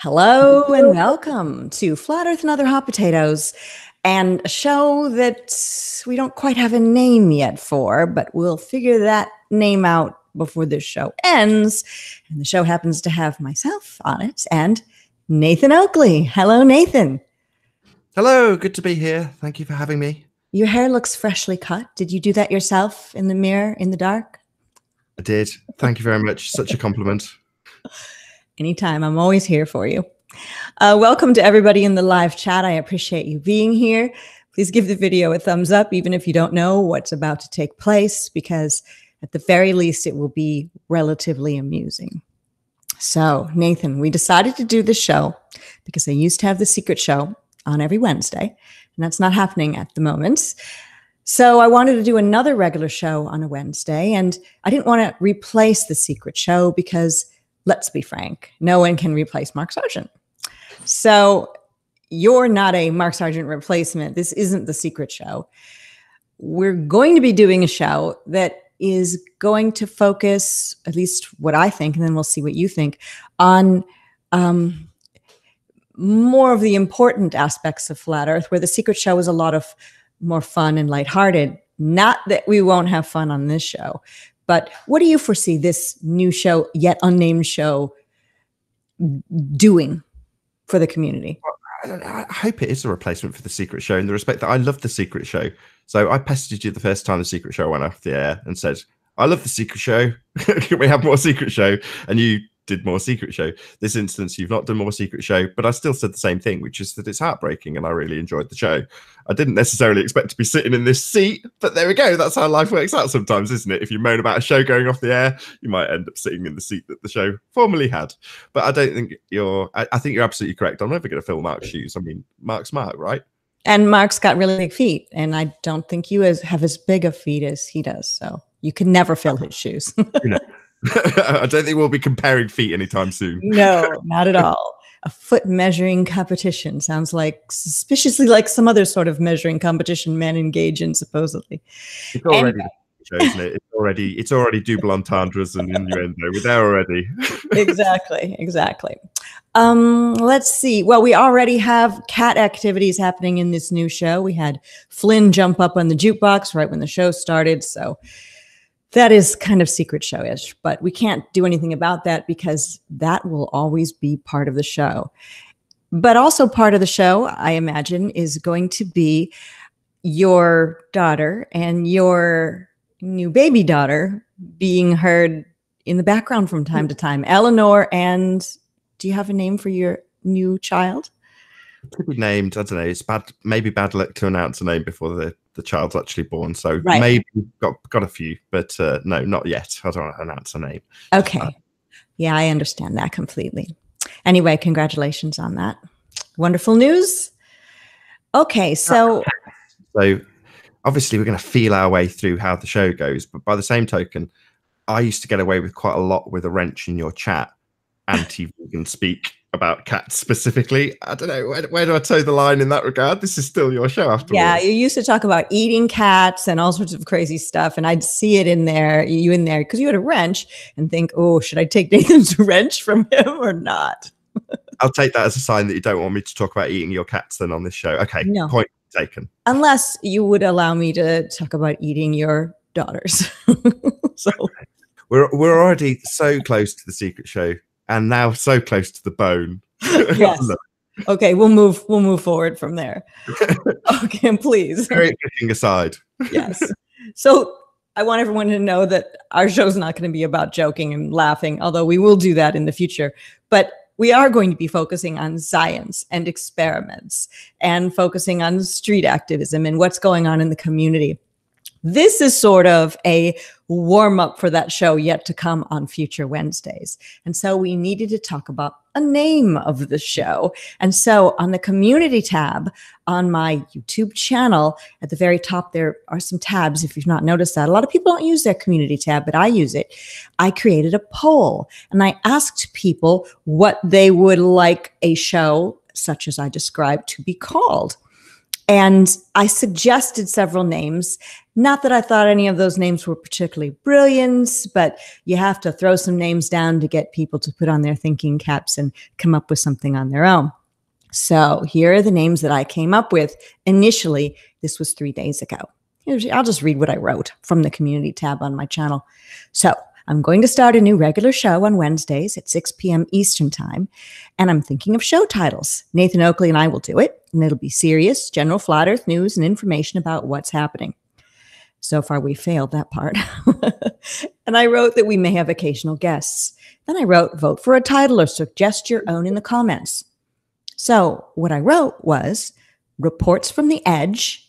Hello and welcome to Flat Earth and Other Hot Potatoes, and a show that we don't quite have a name yet for, but we'll figure that name out before this show ends. And the show happens to have myself on it and Nathan Oakley. Hello, Nathan. Hello, good to be here. Thank you for having me. Your hair looks freshly cut. Did you do that yourself in the mirror in the dark? I did. Thank you very much. Such a compliment. Anytime. I'm always here for you. Welcome to everybody in the live chat. I appreciate you being here. Please give the video a thumbs up, even if you don't know what's about to take place, because at the very least, it will be relatively amusing. So, Nathan, we decided to do this show because I used to have the secret show on every Wednesday, and that's not happening at the moment. So I wanted to do another regular show on a Wednesday, and I didn't want to replace the secret show because, let's be frank, no one can replace Mark Sargent. So you're not a Mark Sargent replacement. This isn't the secret show. We're going to be doing a show that is going to focus, at least what I think, and then we'll see what you think, on more of the important aspects of Flat Earth, where the secret show is a lot of more fun and lighthearted. Not that we won't have fun on this show, but what do you foresee this new show, yet unnamed show, doing for the community? I hope it is a replacement for the secret show in the respect that I love the secret show. So I pestered you the first time the secret show went off the air and said, I love the secret show. Can we have more secret show? And you did more secret show. This instance, you've not done more secret show, but I still said the same thing, which is that it's heartbreaking and I really enjoyed the show. I didn't necessarily expect to be sitting in this seat, but there we go. That's how life works out sometimes, isn't it? If you moan about a show going off the air, you might end up sitting in the seat that the show formerly had. But I don't think I think you're absolutely correct. I'm never going to fill Mark's shoes. I mean, Mark's Mark, right? And Mark's got really big feet, and I don't think you have as big a feet as he does. So you can never fill his shoes. You know. I don't think we'll be comparing feet anytime soon. No, not at all. A foot measuring competition sounds like suspiciously like some other sort of measuring competition men engage in, supposedly. It's already isn't it? It's already double entendres and innuendo. We're there already. Exactly. Let's see. Well, we already have cat activities happening in this new show. We had Flynn jump up on the jukebox right when the show started, so that is kind of secret show-ish, but we can't do anything about that because that will always be part of the show. But also part of the show, I imagine, is going to be your daughter and your new baby daughter being heard in the background from time to time. Eleanor, and do you have a name for your new child? To be named, I don't know. It's maybe bad luck to announce a name before the child's actually born. So right. Maybe got a few, but no, not yet. I don't want to announce a name. Okay. Yeah, I understand that completely. Anyway, congratulations on that. Wonderful news. Okay, so obviously we're going to feel our way through how the show goes, but by the same token, I used to get away with quite a lot with a wrench in your chat, anti-vegan speak about cats specifically. I don't know, where do I toe the line in that regard? This is still your show after all. Yeah, you used to talk about eating cats and all sorts of crazy stuff, and I'd see it in there, because you had a wrench, and think, oh, should I take Nathan's wrench from him or not? I'll take that as a sign that you don't want me to talk about eating your cats then on this show. Okay, no. Point taken. Unless you would allow me to talk about eating your daughters. So we're already so close to the secret show, and now so close to the bone. Yes. Okay, we'll move forward from there. Okay, please. Very picking aside. Yes. So I want everyone to know that our show's not going to be about joking and laughing, although we will do that in the future. But we are going to be focusing on science and experiments and focusing on street activism and what's going on in the community. This is sort of a warm-up for that show yet to come on future Wednesdays. And so we needed to talk about a name of the show. And so on the community tab on my YouTube channel, at the very top, there are some tabs, if you've not noticed that. A lot of people don't use their community tab, but I use it. I created a poll, and I asked people what they would like a show, such as I described, to be called. And I suggested several names. Not that I thought any of those names were particularly brilliant, but you have to throw some names down to get people to put on their thinking caps and come up with something on their own. So here are the names that I came up with initially. This was 3 days ago. I'll just read what I wrote from the community tab on my channel. So I'm going to start a new regular show on Wednesdays at 6 p.m. Eastern time, and I'm thinking of show titles. Nathan Oakley and I will do it, and it'll be serious, general flat earth news and information about what's happening. So far, we failed that part. And I wrote that we may have occasional guests. Then I wrote, vote for a title or suggest your own in the comments. So what I wrote was reports from the edge.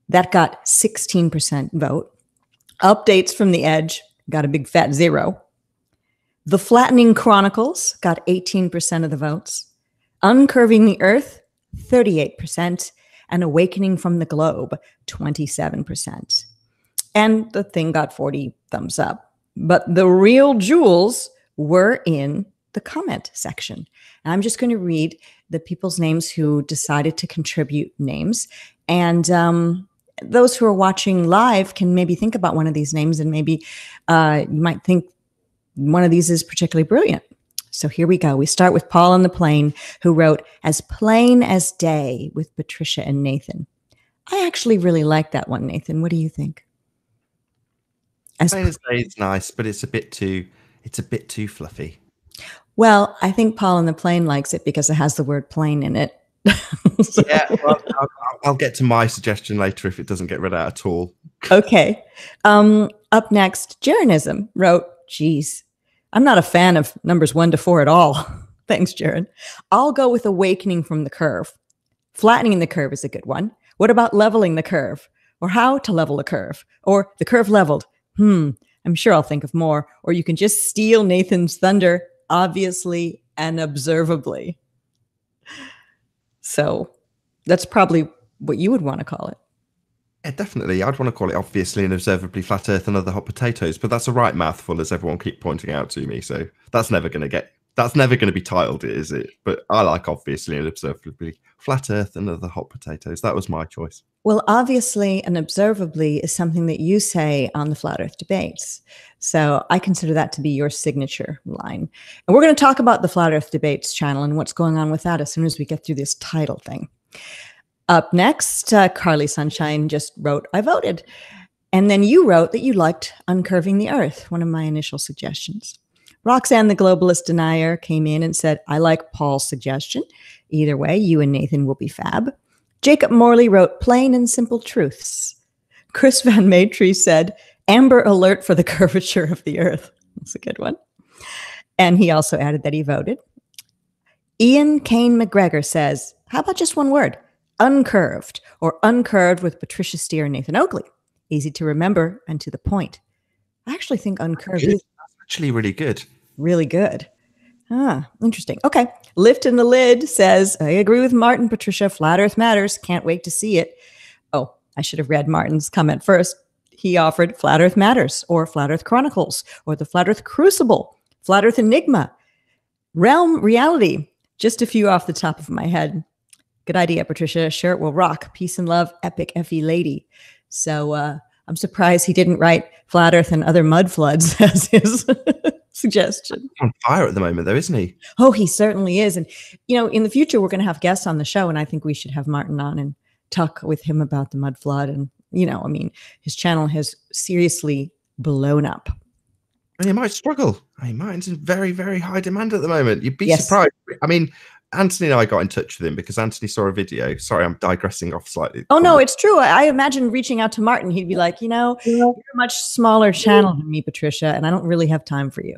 That got 16% vote. Updates from the edge got a big fat 0. The Flattening Chronicles got 18% of the votes. Uncurving the Earth, 38%. And Awakening from the Globe, 27%. And the thing got 40 thumbs up. But the real jewels were in the comment section. And I'm just going to read the people's names who decided to contribute names. And those who are watching live can maybe think about one of these names, and maybe you might think one of these is particularly brilliant. So here we go. We start with Paul on the Plane, who wrote, as plain as day, with Patricia and Nathan. I actually really like that one, Nathan. What do you think? As plain as day is nice, but it's a bit too fluffy. Well, I think Paul on the Plane likes it because it has the word plane in it. So. Yeah, well, I'll get to my suggestion later if it doesn't get read out at all. Okay. Up next, Jaronism wrote, geez, I'm not a fan of numbers 1 to 4 at all. Thanks, Jaron. I'll go with Awakening from the Curve. Flattening the Curve is a good one. What about leveling the curve? Or how to level a curve? Or the curve leveled? I'm sure I'll think of more. Or you can just steal Nathan's thunder, obviously and observably. So that's probably what you would want to call it. Yeah, definitely. I'd want to call it obviously and observably flat earth and other hot potatoes, but that's a right mouthful, as everyone keep pointing out to me. So that's never going to be titled, is it? But I like obviously and observably flat earth and other hot potatoes. That was my choice. Well, obviously and observably is something that you say on the Flat Earth Debates. So I consider that to be your signature line. And we're going to talk about the Flat Earth Debates channel and what's going on with that as soon as we get through this title thing. Up next, Carly Sunshine just wrote, I voted. And then you wrote that you liked Uncurving the Earth, one of my initial suggestions. Roxanne, the Globalist Denier, came in and said, I like Paul's suggestion. Either way, you and Nathan will be fab. Jacob Morley wrote, plain and simple truths. Chris Van Matry said, Amber Alert for the curvature of the Earth. That's a good one. And he also added that he voted. Ian Kane McGregor says, how about just one word? Uncurved, or Uncurved with Patricia Steere and Nathan Oakley. Easy to remember and to the point. I actually think Uncurved is actually really good. Really good. Ah, interesting. Okay. Lift in the Lid says, I agree with Martin, Patricia. Flat Earth matters. Can't wait to see it. Oh, I should have read Martin's comment first. He offered Flat Earth Matters, or Flat Earth Chronicles, or the Flat Earth Crucible, Flat Earth Enigma, Realm Reality. Just a few off the top of my head. Good idea, Patricia. Sure, it will rock. Peace and love, epic FE lady. So I'm surprised he didn't write Flat Earth and Other Mud Floods as his suggestion. He's on fire at the moment, though, isn't he? Oh, he certainly is. And, you know, in the future, we're going to have guests on the show, and I think we should have Martin on and talk with him about the mud flood. And, you know, I mean, his channel has seriously blown up. And he might struggle. I mean, Martin's in very, very high demand at the moment. You'd be surprised. I mean, Anthony and I got in touch with him because Anthony saw a video. Sorry, I'm digressing off slightly. Oh, no, it's true. I imagine reaching out to Martin. He'd be like, you know, you're a much smaller channel than me, Patricia, and I don't really have time for you.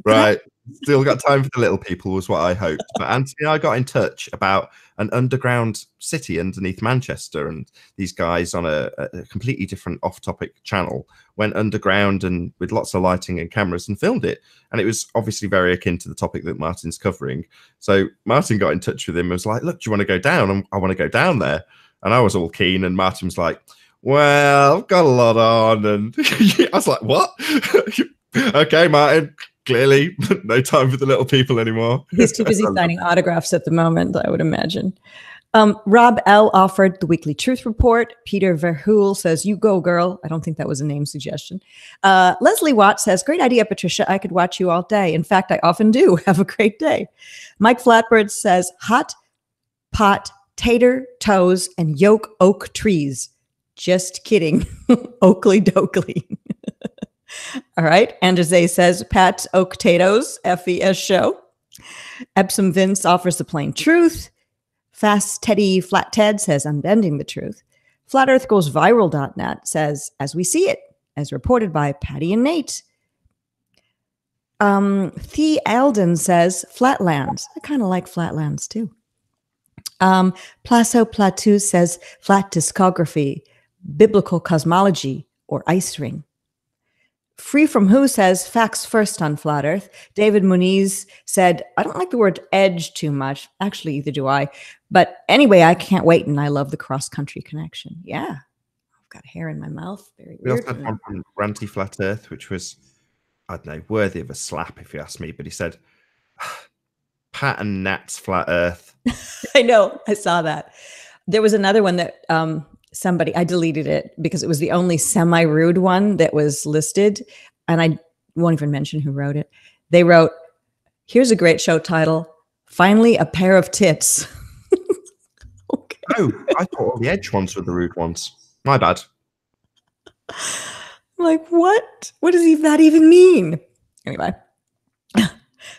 Right. Still got time for the little people was what I hoped. But Anthony and I got in touch about an underground city underneath Manchester, and these guys on a completely different off-topic channel went underground and with lots of lighting and cameras and filmed it. And it was obviously very akin to the topic that Martin's covering. So Martin got in touch with him and was like, look, do you want to go down? I want to go down there. And I was all keen, and Martin was like, well, I've got a lot on. And I was like, what? Okay, Martin. Clearly, no time for the little people anymore. He's too busy signing autographs at the moment, I would imagine. Rob L. offered the weekly truth report. Peter Verhoel says, you go, girl. I don't think that was a name suggestion. Leslie Watt says, great idea, Patricia. I could watch you all day. In fact, I often do. Have a great day. Mike Flatbird says, hot pot, tater, toes, and yolk oak trees. Just kidding. Oakley dokley. All right. Andrzej says, Pat Oak Tatoes, FES show. Epsom Vince offers the plain truth. Fast Teddy Flat Ted says, I'm bending the truth. Flat Earth Goes Viral.net says, as we see it, as reported by Patty and Nate. Thea Alden says, Flatlands. I kind of like Flatlands too. Plasso Platou says, flat discography, biblical cosmology, or ice ring. Free from Who says, facts first on Flat Earth. David Muniz said, I don't like the word edge too much. Actually, either do I. But anyway, I can't wait, and I love the cross-country connection. Yeah. I've got hair in my mouth. Very weird. We also had one from Ranty Flat Earth, which was, I don't know, worthy of a slap, if you ask me. But he said, Pat and Nat's Flat Earth. I know. I saw that. There was another one that somebody, I deleted it because it was the only semi-rude one that was listed. And I won't even mention who wrote it. They wrote, here's a great show title, Finally a Pair of Tits. Okay. Oh, I thought all the edge ones were the rude ones. My bad. Like, what? What does that even mean? Anyway.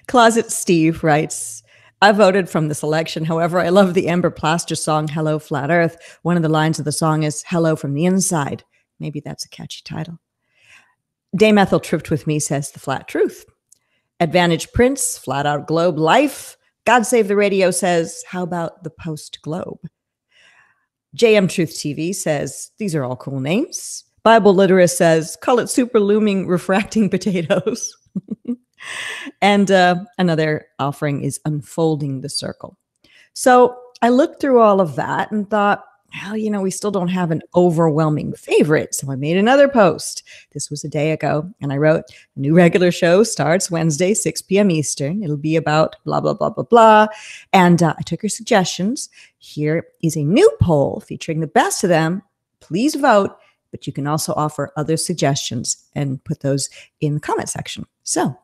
Closet Steve writes, I voted from this election. However, I love the Ember Plaster song, Hello Flat Earth. One of the lines of the song is Hello from the Inside. Maybe that's a catchy title. Dame Ethel Tripped With Me says the flat truth. Advantage Prince, Flat Out Globe Life. God Save the Radio says, how about the Post Globe? JM Truth TV says, these are all cool names. Bible Literist says, call it super looming refracting potatoes. And another offering is Unfolding the Circle. So I looked through all of that and thought, well, we still don't have an overwhelming favorite. So I made another post. This was a day ago. And I wrote, a new regular show starts Wednesday, 6 p.m. Eastern. It'll be about blah, blah, blah, blah, blah. And I took your suggestions. Here is a new poll featuring the best of them. Please vote. But you can also offer other suggestions and put those in the comment section. So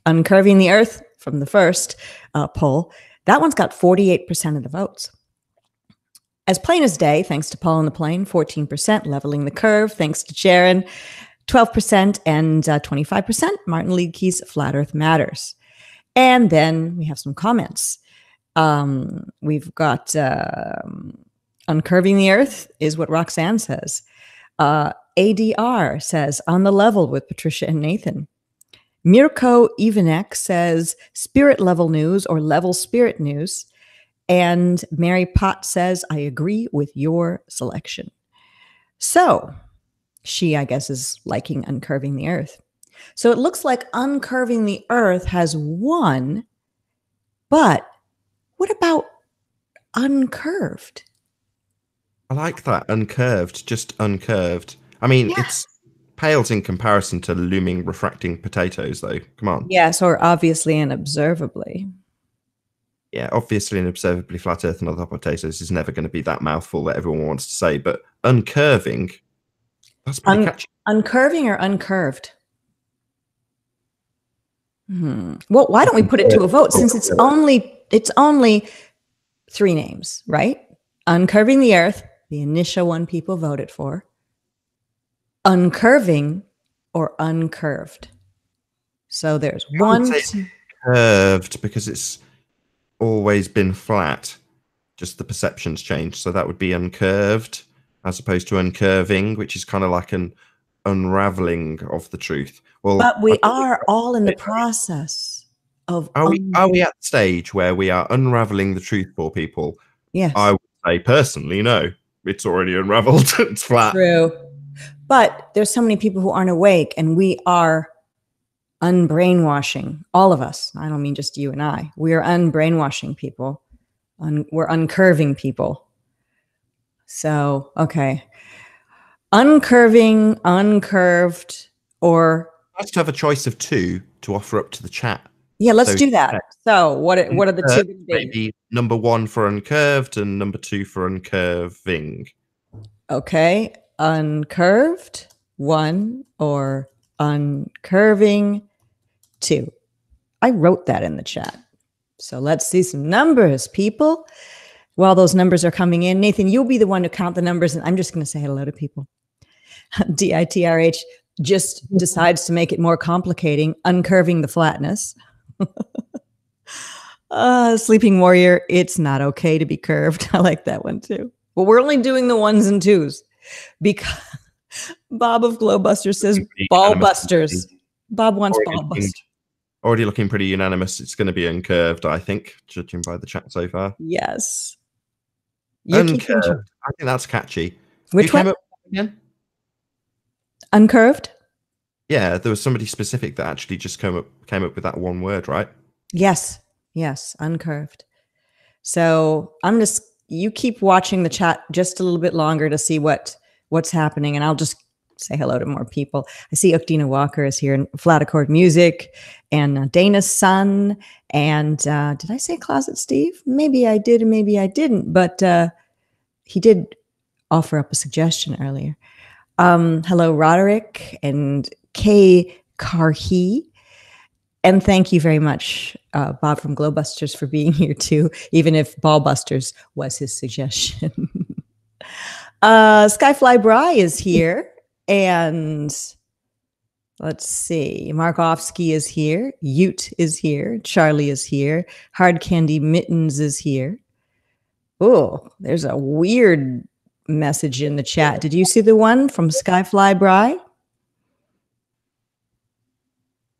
Uncurving the Earth from the first poll, that one's got 48% of the votes. As Plain as Day, thanks to Paul on the Plane, 14%. Leveling the Curve, thanks to Sharon, 12%. And 25%, Martin Liedtke's Flat Earth Matters. And then we have some comments. We've got Uncurving the Earth is what Roxanne says. ADR says, on the level with Patricia and Nathan. Mirko Ivanek says, spirit level news or level spirit news. And Mary Pott says, I agree with your selection. So she, I guess, is liking Uncurving the Earth. So it looks like Uncurving the Earth has won. But what about Uncurved? I like that. Uncurved, just uncurved. I mean, it's pales in comparison to looming refracting potatoes, though. Come on. Yes, or obviously and observably. Yeah, obviously and observably flat earth and other potatoes is never going to be that mouthful that everyone wants to say, but uncurving, that's pretty catchy. Uncurving or uncurved? Well, why don't we put it to a vote since it's only three names, right? Uncurving the Earth, the initial one people voted for. Uncurving or uncurved. So there's one. Curved because it's always been flat. Just the perception's changed. So that would be uncurved as opposed to uncurving, which is kind of like an unraveling of the truth. Well, but we are all in the process of. Are we at the stage where we are unraveling the truth for people? Yes. I would say personally, no. It's already unraveled. It's flat. True. But there's so many people who aren't awake, and we are unbrainwashing all of us. I don't mean just you and I. We are unbrainwashing people. We're uncurving people. So, okay. Uncurving, uncurved, or... Nice to have a choice of two to offer up to the chat. Yeah, let's do that. So what are the two going to be? Maybe number 1 for uncurved and number 2 for uncurving. Okay. Uncurved 1 or uncurving 2. I wrote that in the chat. So let's see some numbers, people. While those numbers are coming in, Nathan, you'll be the one to count the numbers, and I'm just going to say hello to people. DITRH just decides to make it more complicating, uncurving the flatness. Sleeping Warrior, it's not okay to be curved. I like that one too. But we're only doing the 1s and 2s because Bob of Glowbusters says ball busters. Bob wants ball busters. Already looking pretty unanimous. It's going to be uncurved, I think, judging by the chat so far. Yes. Uncurved. I think that's catchy. Which one? Again? Uncurved? Yeah, there was somebody specific that actually just came up with that one word, right? Yes. Yes, uncurved. So you keep watching the chat just a little bit longer to see what's happening, and I'll just say hello to more people. I see Ukdina Walker is here, and Flat Accord Music, and Dana's son, and did I say Closet Steve? Maybe I did, and maybe I didn't, but he did offer up a suggestion earlier. Hello, Roderick and Kay Carhe. And thank you very much, Bob from Glowbusters, for being here too, even if Ballbusters was his suggestion. Skyfly Bry is here. And let's see, Markovsky is here. Ute is here. Charlie is here. Hard Candy Mittens is here. Oh, there's a weird message in the chat. Did you see the one from Skyfly Bry?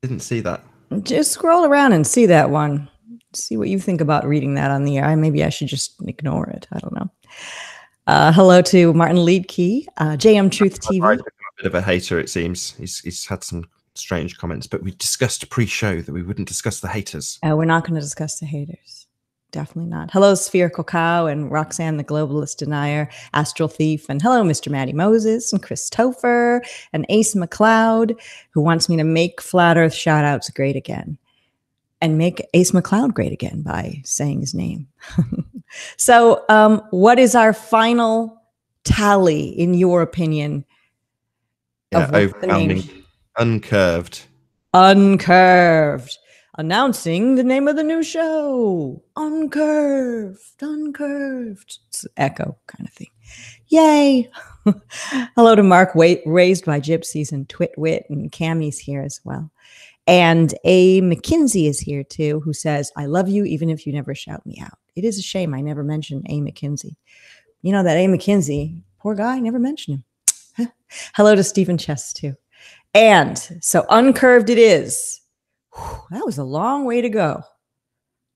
Didn't see that. Just scroll around and see that one. See what you think about reading that on the air. Maybe I should just ignore it. I don't know. Hello to Martin Leedkey, JM Truth TV. A bit of a hater, it seems. He's had some strange comments, but we discussed pre-show that we wouldn't discuss the haters. We're not going to discuss the haters. Definitely not. Hello, Spherical Cow and Roxanne, the Globalist Denier, Astral Thief, and hello, Mr. Matty Moses and Chris Topher and Ace McLeod, who wants me to make Flat Earth shout-outs great again and make Ace McLeod great again by saying his name. So what is our final tally, in your opinion? Yeah, overwhelming. Uncurved. Uncurved. Announcing the name of the new show. Uncurved. Uncurved. It's an echo kind of thing. Yay. Hello to Mark, raised by gypsies, and Twitwit, and Cammy's here as well. And A. McKinsey is here too, who says, I love you even if you never shout me out. It is a shame I never mentioned A. McKinsey. You know that A. McKinsey, poor guy, never mentioned him. Hello to Stephen Chess too. And so uncurved it is. Whew, that was a long way to go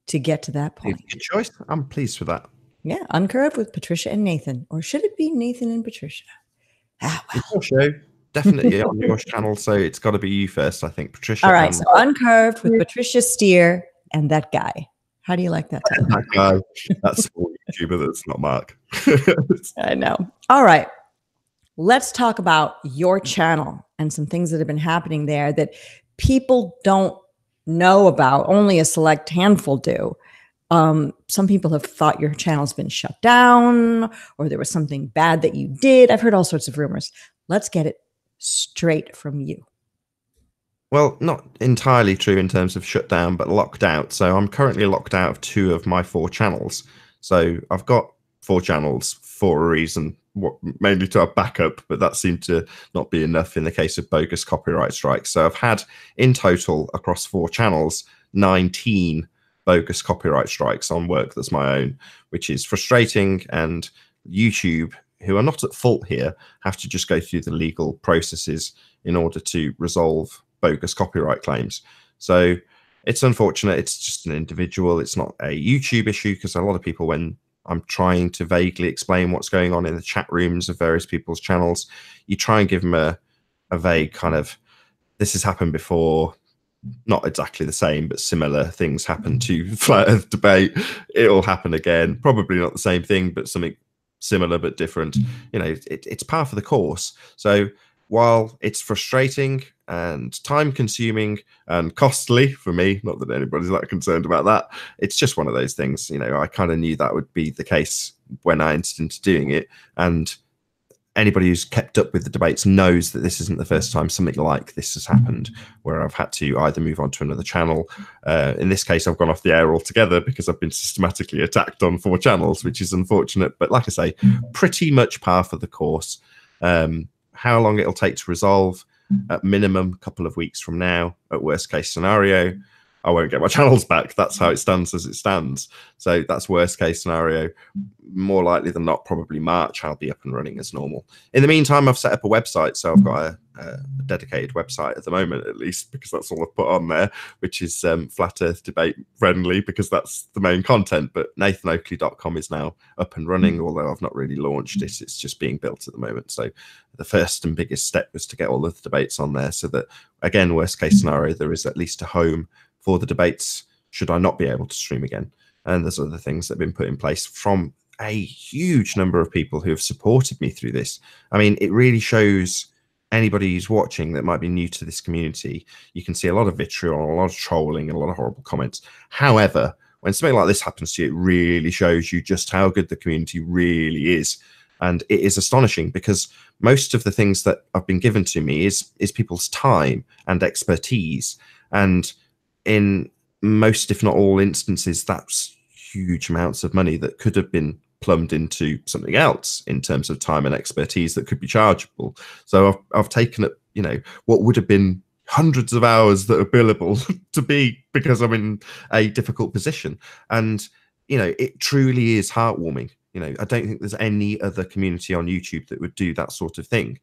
to get to that point. Good choice. I'm pleased with that. Yeah, uncurved with Patricia and Nathan. Or should it be Nathan and Patricia? Ah, well. It's your show. Definitely on your channel, so it's got to be you first, I think, Patricia. All right, so uncurved with Patricia, Steere, and that guy. How do you like that title? That guy. That's a YouTuber that's not Mark. I know. All right. Let's talk about your channel and some things that have been happening there that people don't know about. Only a select handful do. Some people have thought your channel's been shut down, or there was something bad that you did. I've heard all sorts of rumors. Let's get it straight from you. Well, not entirely true in terms of shut down, but locked out. So I'm currently locked out of 2 of my 4 channels. So I've got 4 channels for a reason, mainly to have backup, but that seemed to not be enough in the case of bogus copyright strikes. So I've had, in total, across 4 channels, 19 bogus copyright strikes on work that's my own, which is frustrating. And YouTube, who are not at fault here, have to just go through the legal processes in order to resolve bogus copyright claims. So it's unfortunate. It's just an individual. It's not a YouTube issue, because a lot of people, when I'm trying to vaguely explain what's going on in the chat rooms of various people's channels, you try and give them a vague kind of, this has happened before, not exactly the same, but similar things happen to Flat Earth Debate. It'll happen again. Probably not the same thing, but something similar but different. You know, it's par for the course. So while it's frustrating and time consuming and costly for me, not that anybody's that concerned about that, it's just one of those things. You know, I kind of knew that would be the case when I entered into doing it. And anybody who's kept up with the debates knows that this isn't the first time something like this has happened, where I've had to either move on to another channel. In this case, I've gone off the air altogether because I've been systematically attacked on 4 channels, which is unfortunate. But like I say, pretty much par for the course. How long it'll take to resolve, at minimum, a couple of weeks from now. At worst case scenario, I won't get my channels back. That's how it stands as it stands. So that's worst case scenario. More likely than not, probably March, I'll be up and running as normal. In the meantime, I've set up a website. So I've got a dedicated website at the moment, at least, because that's all I've put on there, which is Flat Earth Debate friendly, because that's the main content. But nathanoakley.com is now up and running, although I've not really launched it. It's just being built at the moment. So the first and biggest step was to get all of the debates on there so that, again, worst case scenario, there is at least a home for the debates should I not be able to stream again. And there's other things that have been put in place from a huge number of people who have supported me through this. I mean, it really shows anybody who's watching that might be new to this community. You can see a lot of vitriol, a lot of trolling, and a lot of horrible comments. However, when something like this happens to you, it really shows you just how good the community really is. And it is astonishing, because most of the things that have been given to me is people's time and expertise. And in most, if not all instances, that's huge amounts of money that could have been plumbed into something else in terms of time and expertise that could be chargeable. So I've taken it, you know, what would have been hundreds of hours that are billable to be, because I'm in a difficult position. And, you know, it truly is heartwarming. You know, I don't think there's any other community on YouTube that would do that sort of thing.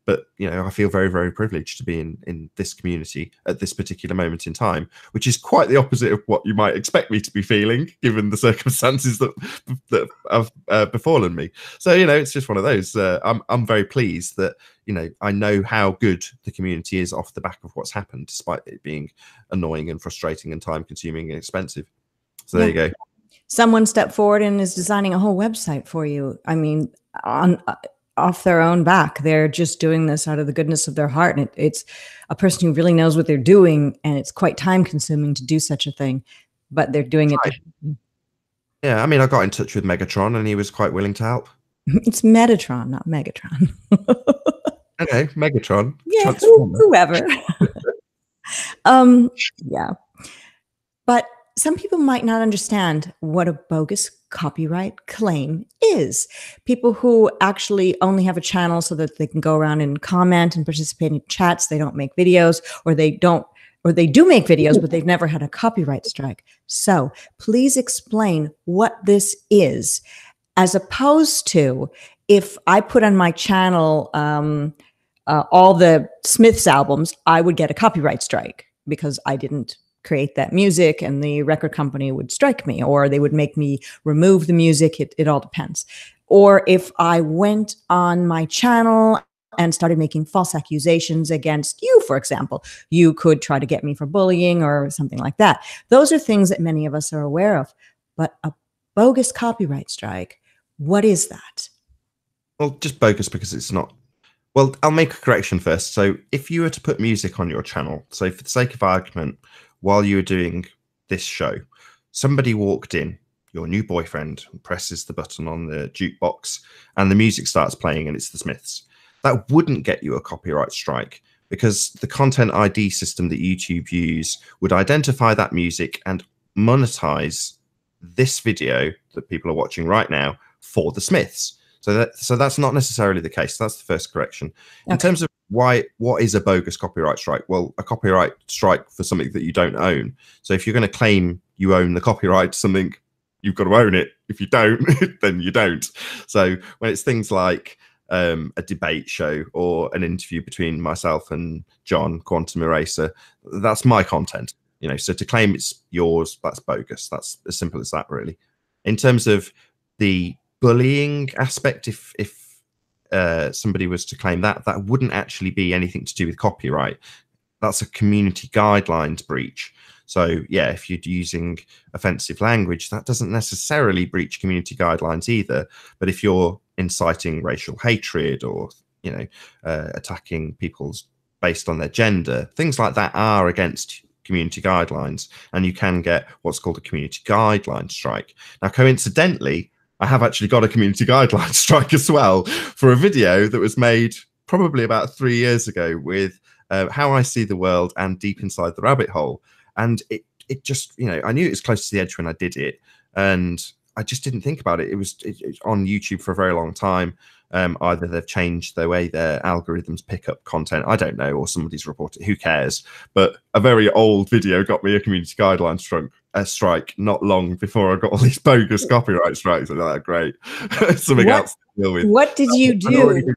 But, you know, I feel very, very privileged to be in this community at this particular moment in time, which is quite the opposite of what you might expect me to be feeling, given the circumstances that have befallen me. So, you know, it's just one of those. I'm very pleased that, you know, I know how good the community is off the back of what's happened, despite it being annoying and frustrating and time consuming and expensive. So there you go. Someone stepped forward and is designing a whole website for you. I mean, off their own back. They're just doing this out of the goodness of their heart. And it's a person who really knows what they're doing. And it's quite time consuming to do such a thing, but they're doing it. Yeah. I mean, I got in touch with Megatron and he was quite willing to help. It's Metatron, not Megatron. Okay. Megatron. Yeah. Whoever. Yeah. But some people might not understand what a bogus copyright claim is. People who actually only have a channel so that they can go around and comment and participate in chats. They don't make videos, or they do make videos, but they've never had a copyright strike. So please explain what this is, as opposed to if I put on my channel all the Smiths albums, I would get a copyright strike because I didn't create that music, and the record company would strike me, or they would make me remove the music. It all depends. Or if I went on my channel and started making false accusations against you, for example, you could try to get me for bullying or something like that. Those are things that many of us are aware of. But a bogus copyright strike, what is that? Well, just bogus because it's not. Well, I'll make a correction first. So if you were to put music on your channel, so for the sake of argument, while you were doing this show, somebody walked in, your new boyfriend, and presses the button on the jukebox and the music starts playing and it's the Smiths. That wouldn't get you a copyright strike, because the content ID system that YouTube use would identify that music and monetize this video that people are watching right now for the Smiths. So that's not necessarily the case. That's the first correction. In terms of what is a bogus copyright strike? Well, a copyright strike for something that you don't own. So if you're going to claim you own the copyright to something, you've got to own it. If you don't, then you don't. So when it's things like a debate show or an interview between myself and John, Quantum Eraser, that's my content. You know, so to claim it's yours, that's bogus. That's as simple as that, really. In terms of the bullying aspect, if somebody was to claim that wouldn't actually be anything to do with copyright. That's a community guidelines breach. So yeah, if you're using offensive language, that doesn't necessarily breach community guidelines either. But if you're inciting racial hatred or attacking people's based on their gender, things like that are against community guidelines, and you can get what's called a community guideline strike. Now, coincidentally, I have actually got a community guideline strike as well for a video that was made probably about 3 years ago with how I see the world and deep inside the rabbit hole. And it just, I knew it was close to the edge when I did it, and I just didn't think about it. It was on YouTube for a very long time. Either they've changed the way their algorithms pick up content, I don't know, or somebody's reported, who cares? But a very old video got me a community guideline strike not long before I got all these bogus copyright strikes. And they're like, great. Something else to deal with. What did you do?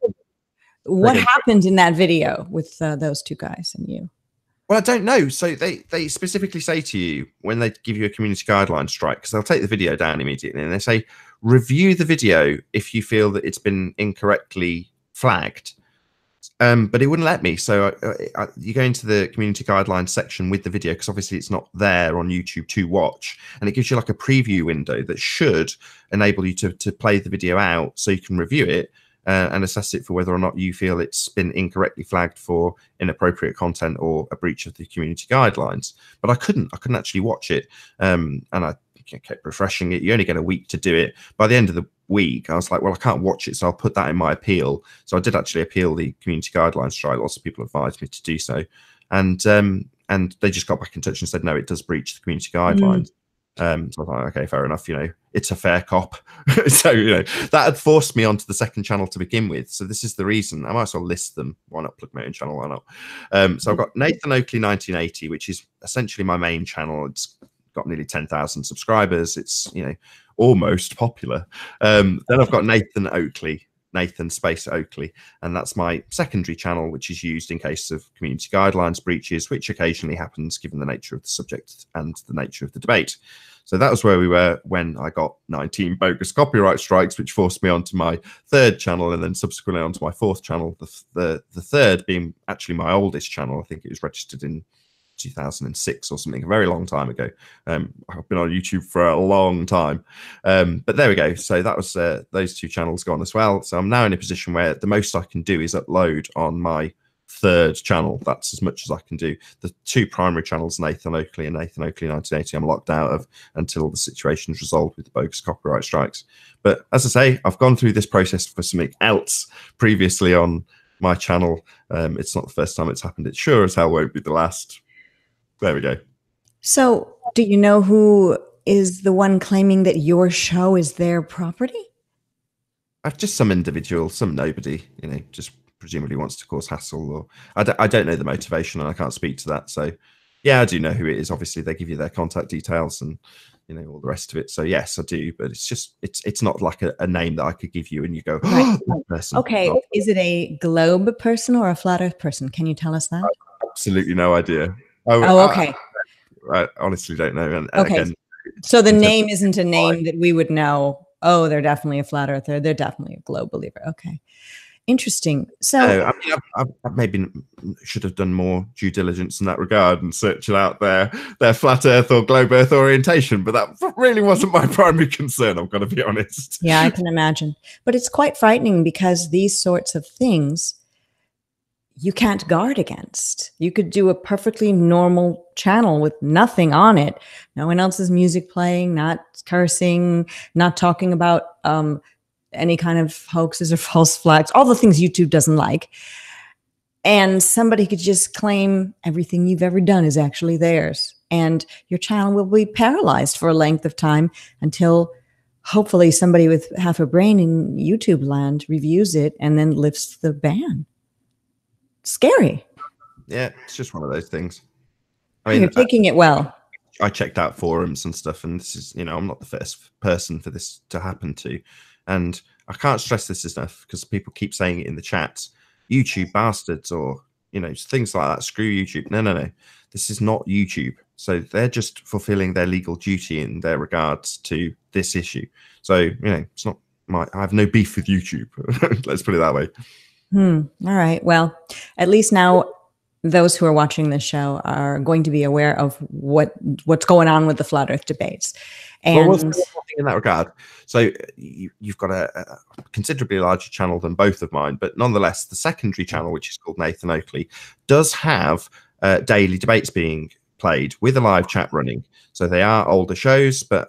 What happened in that video with those two guys and you? Well, I don't know. So they specifically say to you when they give you a community guideline strike, because they'll take the video down immediately, and they say, review the video if you feel that it's been incorrectly flagged. But it wouldn't let me. So you go into the community guidelines section with the video, because obviously it's not there on YouTube to watch. And it gives you like a preview window that should enable you to play the video out so you can review it. And assess it for whether or not you feel it's been incorrectly flagged for inappropriate content or a breach of the community guidelines. But I couldn't actually watch it. And I kept refreshing it. You only get a week to do it. By the end of the week, I was like, well, I can't watch it, so I'll put that in my appeal. So I did actually appeal the community guidelines strike. Lots of people advised me to do so. And they just got back in touch and said, no, it does breach the community guidelines. So I was like, okay, fair enough. It's a fair cop. So, that had forced me onto the second channel to begin with. So this is the reason. I might as well list them. Why not plug my own channel? Why not? So I've got Nathan Oakley 1980, which is essentially my main channel. It's got nearly 10,000 subscribers. It's, almost popular. Then I've got Nathan Oakley, Nathan Space Oakley, and that's my secondary channel, which is used in case of community guidelines breaches, which occasionally happens given the nature of the subject and the nature of the debate. So that was where we were when I got 19 bogus copyright strikes, which forced me onto my third channel, and then subsequently onto my fourth channel, the third being actually my oldest channel. I think it was registered in 2006 or something, a very long time ago. I've been on YouTube for a long time, but there we go. So that was those two channels gone as well. So I'm now in a position where the most I can do is upload on my third channel. That's as much as I can do. The two primary channels, Nathan Oakley and Nathan Oakley 1980, I'm locked out of until the situation's resolved with the bogus copyright strikes. But as I say, I've gone through this process for something else previously on my channel. It's not the first time it's happened. It sure as hell won't be the last. There we go. So do you know who is the one claiming that your show is their property? I've just some individual, some nobody, just presumably wants to cause hassle, or I don't know the motivation, and I can't speak to that. So yeah, I do know who it is. Obviously they give you their contact details and all the rest of it. So yes, I do, but it's just it's not like a name that I could give you and you go, oh, that person. Okay. Oh. Is it a globe person or a flat earth person? Can you tell us that? Absolutely no idea. Oh, okay. I honestly don't know. And okay. Again, so the name isn't a name that we would know. Oh, they're definitely a flat earther. They're definitely a globe believer. Okay. Interesting. So I maybe should have done more due diligence in that regard and searching out their flat earth or globe earth orientation, but that really wasn't my primary concern, I've got to be honest. Yeah, I can imagine. But it's quite frightening because these sorts of things you can't guard against. You could do a perfectly normal channel with nothing on it. No one else's music playing, not cursing, not talking about any kind of hoaxes or false flags, all the things YouTube doesn't like. And somebody could just claim everything you've ever done is actually theirs. And your channel will be paralyzed for a length of time until hopefully somebody with half a brain in YouTube land reviews it and then lifts the ban. Scary. Yeah, it's just one of those things. I mean, you're taking it well. I checked out forums and stuff, and this is, I'm not the first person for this to happen to. And I can't stress this enough because people keep saying it in the chats, YouTube bastards, or, things like that. Screw YouTube. No. This is not YouTube. So they're just fulfilling their legal duty in their regards to this issue. So, it's not I have no beef with YouTube. Let's put it that way. All right. Well, at least now those who are watching this show are going to be aware of what's going on with the flat Earth debates. And well, in that regard, so you've got a considerably larger channel than both of mine, but nonetheless, the secondary channel, which is called Nathan Oakley, does have daily debates being played with a live chat running. So they are older shows, but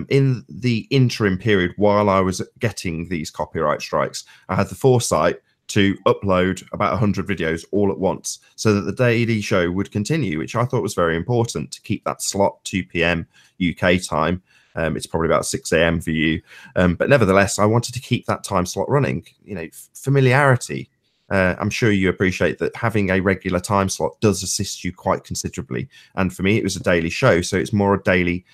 in the interim period while I was getting these copyright strikes, I had the foresight to upload about 100 videos all at once so that the daily show would continue, which I thought was very important to keep that slot 2 p.m. UK time. It's probably about 6 a.m. for you. But nevertheless, I wanted to keep that time slot running. You know, familiarity. I'm sure you appreciate that having a regular time slot does assist you quite considerably. And for me, it was a daily show, so it's more a daily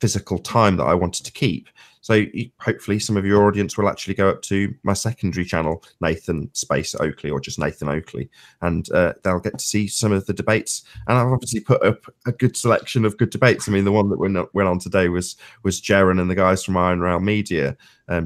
physical time that I wanted to keep. So hopefully some of your audience will actually go up to my secondary channel, Nathan Space Oakley, or just Nathan Oakley, and they'll get to see some of the debates. And I've obviously put up a good selection of good debates. I mean, the one that went on today was Jaron and the guys from Iron Rail Media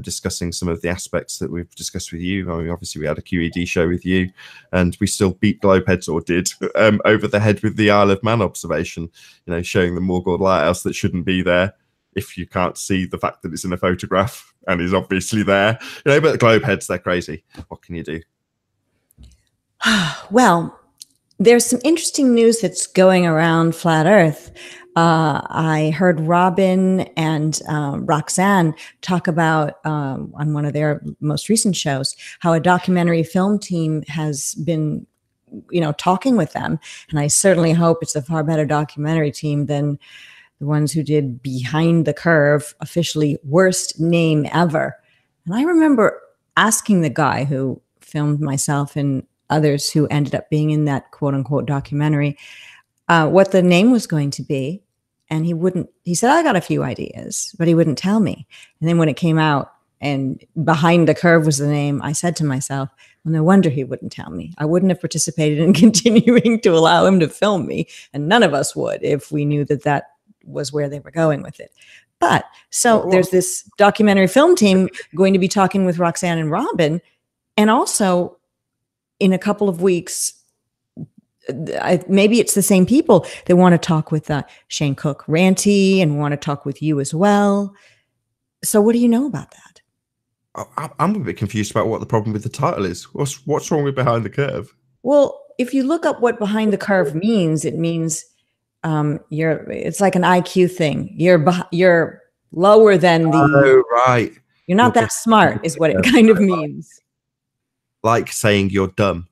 discussing some of the aspects that we've discussed with you. I mean, obviously we had a QED show with you, and we still beat Globeheads, or did, over the head with the Isle of Man observation, you know, showing the Morgold Lighthouse that shouldn't be there if you can't see the fact that it's in a photograph and is obviously there. You know, but the Globeheads, they're crazy. What can you do? Well, there's some interesting news that's going around Flat Earth. I heard Robin and Roxanne talk about on one of their most recent shows how a documentary film team has been, you know, talking with them. And I certainly hope it's a far better documentary team than the ones who did Behind the Curve, officially worst name ever. And I remember asking the guy who filmed myself and others who ended up being in that quote unquote documentary what the name was going to be. And he said, I got a few ideas, but he wouldn't tell me. And then when it came out and Behind the Curve was the name, I said to myself, well, no wonder he wouldn't tell me. I wouldn't have participated in continuing to allow him to film me. And none of us would if we knew that that was where they were going with it. But so there's this documentary film team going to be talking with Roxanne and Robin. And also in a couple of weeks, maybe it's the same people that want to talk with Shane Cook Ranty and want to talk with you as well. So what do you know about that? I'm a bit confused about what the problem with the title is. What's wrong with Behind the Curve? Well, if you look up what Behind the Curve means, it means it's like an IQ thing. You're lower than the. Oh, right. You're not that smart, is what it kind of means. Like saying you're dumb.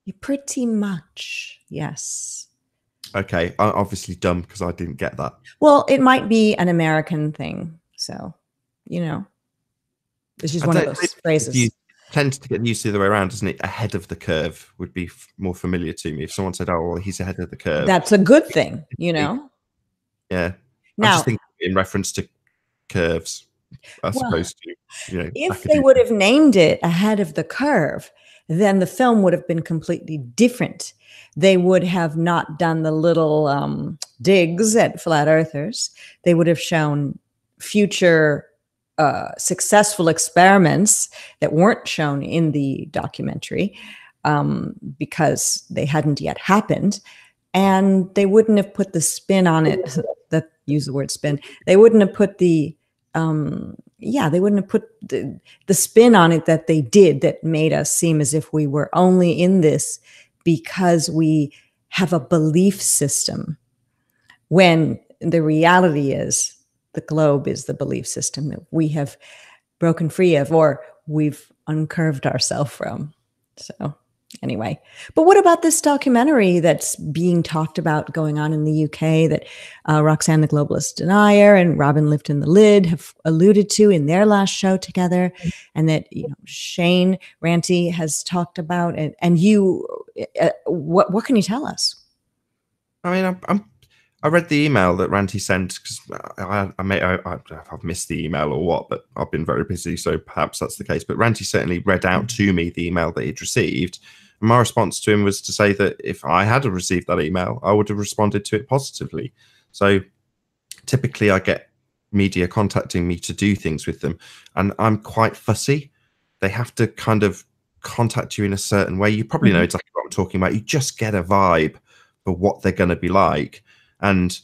You're pretty much, yes. Okay, I'm obviously dumb because I didn't get that. Well, it might be an American thing, so you know, it's just one of those phrases. You tend to get used to the other way around, doesn't it? Ahead of the curve would be more familiar to me. If someone said, "Oh, well, he's ahead of the curve," that's a good thing, you know. Yeah. Now, I'm just thinking in reference to curves, as opposed to, you know, if they would have named it Ahead of the Curve, then the film would have been completely different. They would have not done the little digs at flat earthers. They would have shown future successful experiments that weren't shown in the documentary because they hadn't yet happened. And they wouldn't have put the spin on it. That use the word spin. They wouldn't have put the they wouldn't have put the spin on it that they did, that made us seem as if we were only in this because we have a belief system, when the reality is the globe is the belief system that we have broken free of, or we've uncurved ourselves from. So anyway, but what about this documentary that's being talked about going on in the UK that Roxanne the Globalist Denier and Robin Lifton the Lid have alluded to in their last show together, and that Shane Ranty has talked about, and you, what can you tell us? I mean, I read the email that Ranty sent, because I've missed the email or what, but I've been very busy, so perhaps that's the case. But Ranty certainly read out to me the email that he'd received. And my response to him was to say that if I had received that email, I would have responded to it positively. So typically I get media contacting me to do things with them, and I'm quite fussy. They have to kind of contact you in a certain way. You probably know exactly what I'm talking about, you just get a vibe for what they're going to be like. And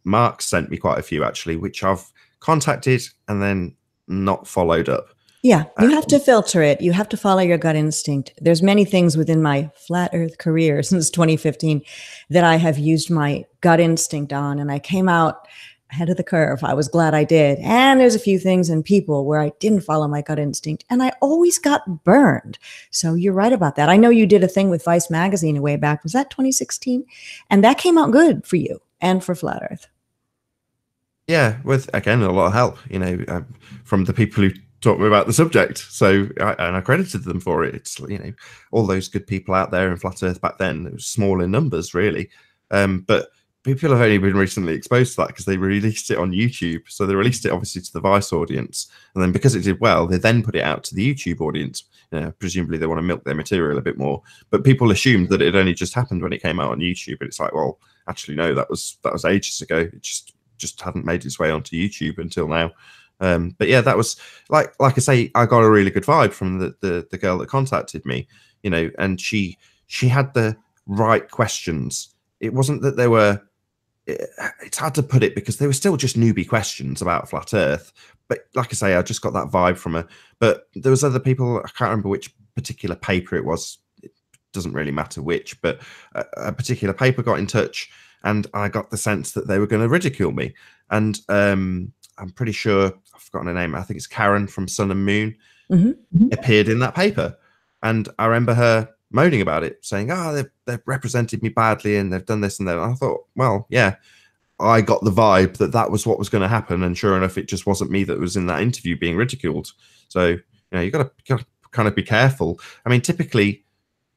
Mark sent me quite a few actually, which I've contacted and then not followed up. Yeah, you have to filter it. You have to follow your gut instinct. There's many things within my flat earth career since 2015 that I have used my gut instinct on, and I came out ahead of the curve. I was glad I did. And there's a few things in people where I didn't follow my gut instinct, and I always got burned. So you're right about that. I know you did a thing with Vice magazine a way back. Was that 2016? And that came out good for you and for Flat Earth. Yeah, with, again, a lot of help, you know, from the people who taught me about the subject. So I credited them for it. It's, you know, all those good people out there in Flat Earth back then, it was small in numbers really, but people have only been recently exposed to that because they released it on YouTube. So they released it obviously to the Vice audience, and then because it did well, they then put it out to the YouTube audience. You know, presumably they want to milk their material a bit more, but people assumed that it only just happened when it came out on YouTube, and it's like, well, actually no, that was ages ago. It just hadn't made its way onto YouTube until now. But yeah, that was like I say, I got a really good vibe from the girl that contacted me, you know, and she had the right questions. It wasn't that they were, it's hard to put it because they were still just newbie questions about Flat Earth. But like I say, I just got that vibe from her. But there was other people, I can't remember which particular paper it was. It doesn't really matter which, but a particular paper got in touch, and I got the sense that they were going to ridicule me. And I'm pretty sure, I've forgotten her name, I think it's Karen from Sun and Moon, appeared in that paper. And I remember her moaning about it, saying, oh, they've represented me badly and they've done this and that. And I thought, well, yeah, I got the vibe that that was what was going to happen. And sure enough, it just wasn't me that was in that interview being ridiculed. So, you know, you got to kind of be careful. I mean, typically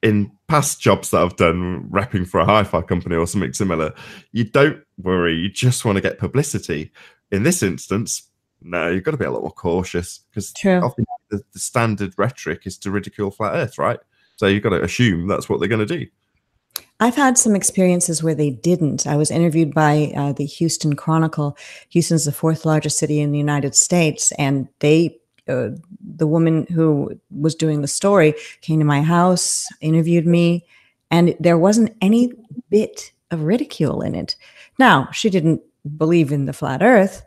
in past jobs that I've done, repping for a hi-fi company or something similar, you don't worry, you just want to get publicity. In this instance, no, you've got to be a lot more cautious, because often the standard rhetoric is to ridicule Flat Earth, right? So you've got to assume that's what they're going to do. I've had some experiences where they didn't. I was interviewed by the Houston Chronicle. Houston's the 4th largest city in the United States, and they, the woman who was doing the story came to my house, interviewed me, and there wasn't any bit of ridicule in it. Now, she didn't believe in the Flat Earth,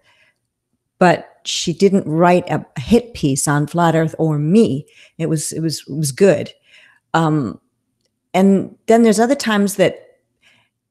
but she didn't write a hit piece on Flat Earth or me. It was good. And then there's other times that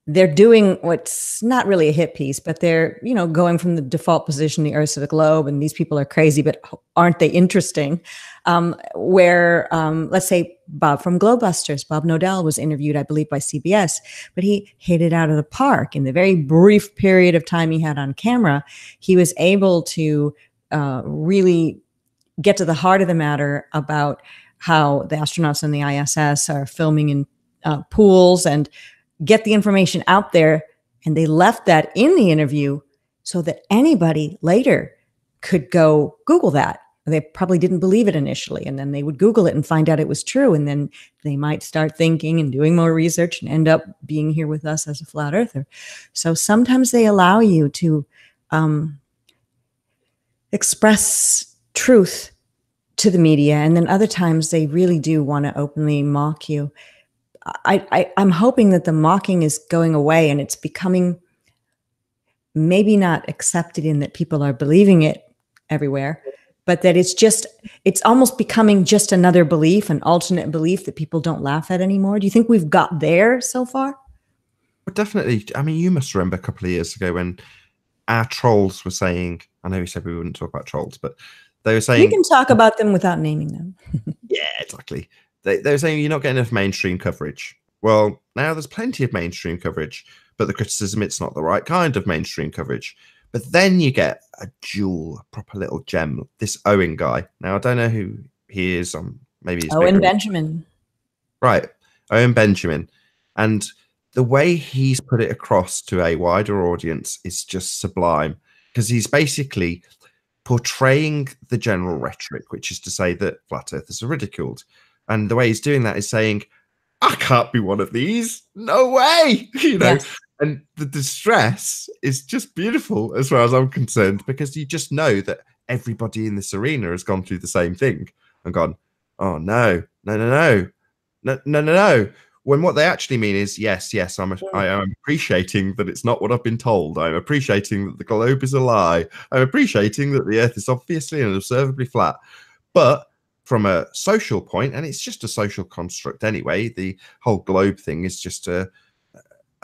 they're doing what's not really a hit piece, but they're, you know, going from the default position, the Earth to the globe, and these people are crazy, but aren't they interesting? Let's say Bob from Globebusters, Bob Nodell, was interviewed, I believe, by CBS, but he hit it out of the park. In the very brief period of time he had on camera, he was able to really get to the heart of the matter about how the astronauts on the ISS are filming in pools, and get the information out there. And they left that in the interview so that anybody later could go Google that. They probably didn't believe it initially, and then they would Google it and find out it was true. And then they might start thinking and doing more research and end up being here with us as a flat earther. So sometimes they allow you to express truth to the media, and then other times they really do want to openly mock you. I'm hoping that the mocking is going away, and it's becoming maybe not accepted in that people are believing it everywhere, but that it's almost becoming just another belief, an alternate belief that people don't laugh at anymore. Do you think we've got there so far? Well, definitely. I mean, you must remember a couple of years ago when our trolls were saying, I know we said we wouldn't talk about trolls, but they were saying, we can talk about them without naming them. Yeah, exactly. They were saying you're not getting enough mainstream coverage. Well, now there's plenty of mainstream coverage, but the criticism, it's not the right kind of mainstream coverage. But then you get a jewel, a proper little gem, this Owen guy. Now, I don't know who he is. Maybe he's Owen Benjamin. Right, Owen Benjamin. And the way he's put it across to a wider audience is just sublime, because he's basically portraying the general rhetoric, which is to say that flat earthers are ridiculed. And the way he's doing that is saying, I can't be one of these. No way. You know, yes. And the distress is just beautiful as far as I'm concerned, because you just know that everybody in this arena has gone through the same thing and gone, oh, no. when what they actually mean is, yes, I am appreciating that it's not what I've been told. I'm appreciating that the globe is a lie. I'm appreciating that the Earth is obviously and observably flat. But from a social point, and it's just a social construct anyway, the whole globe thing is just a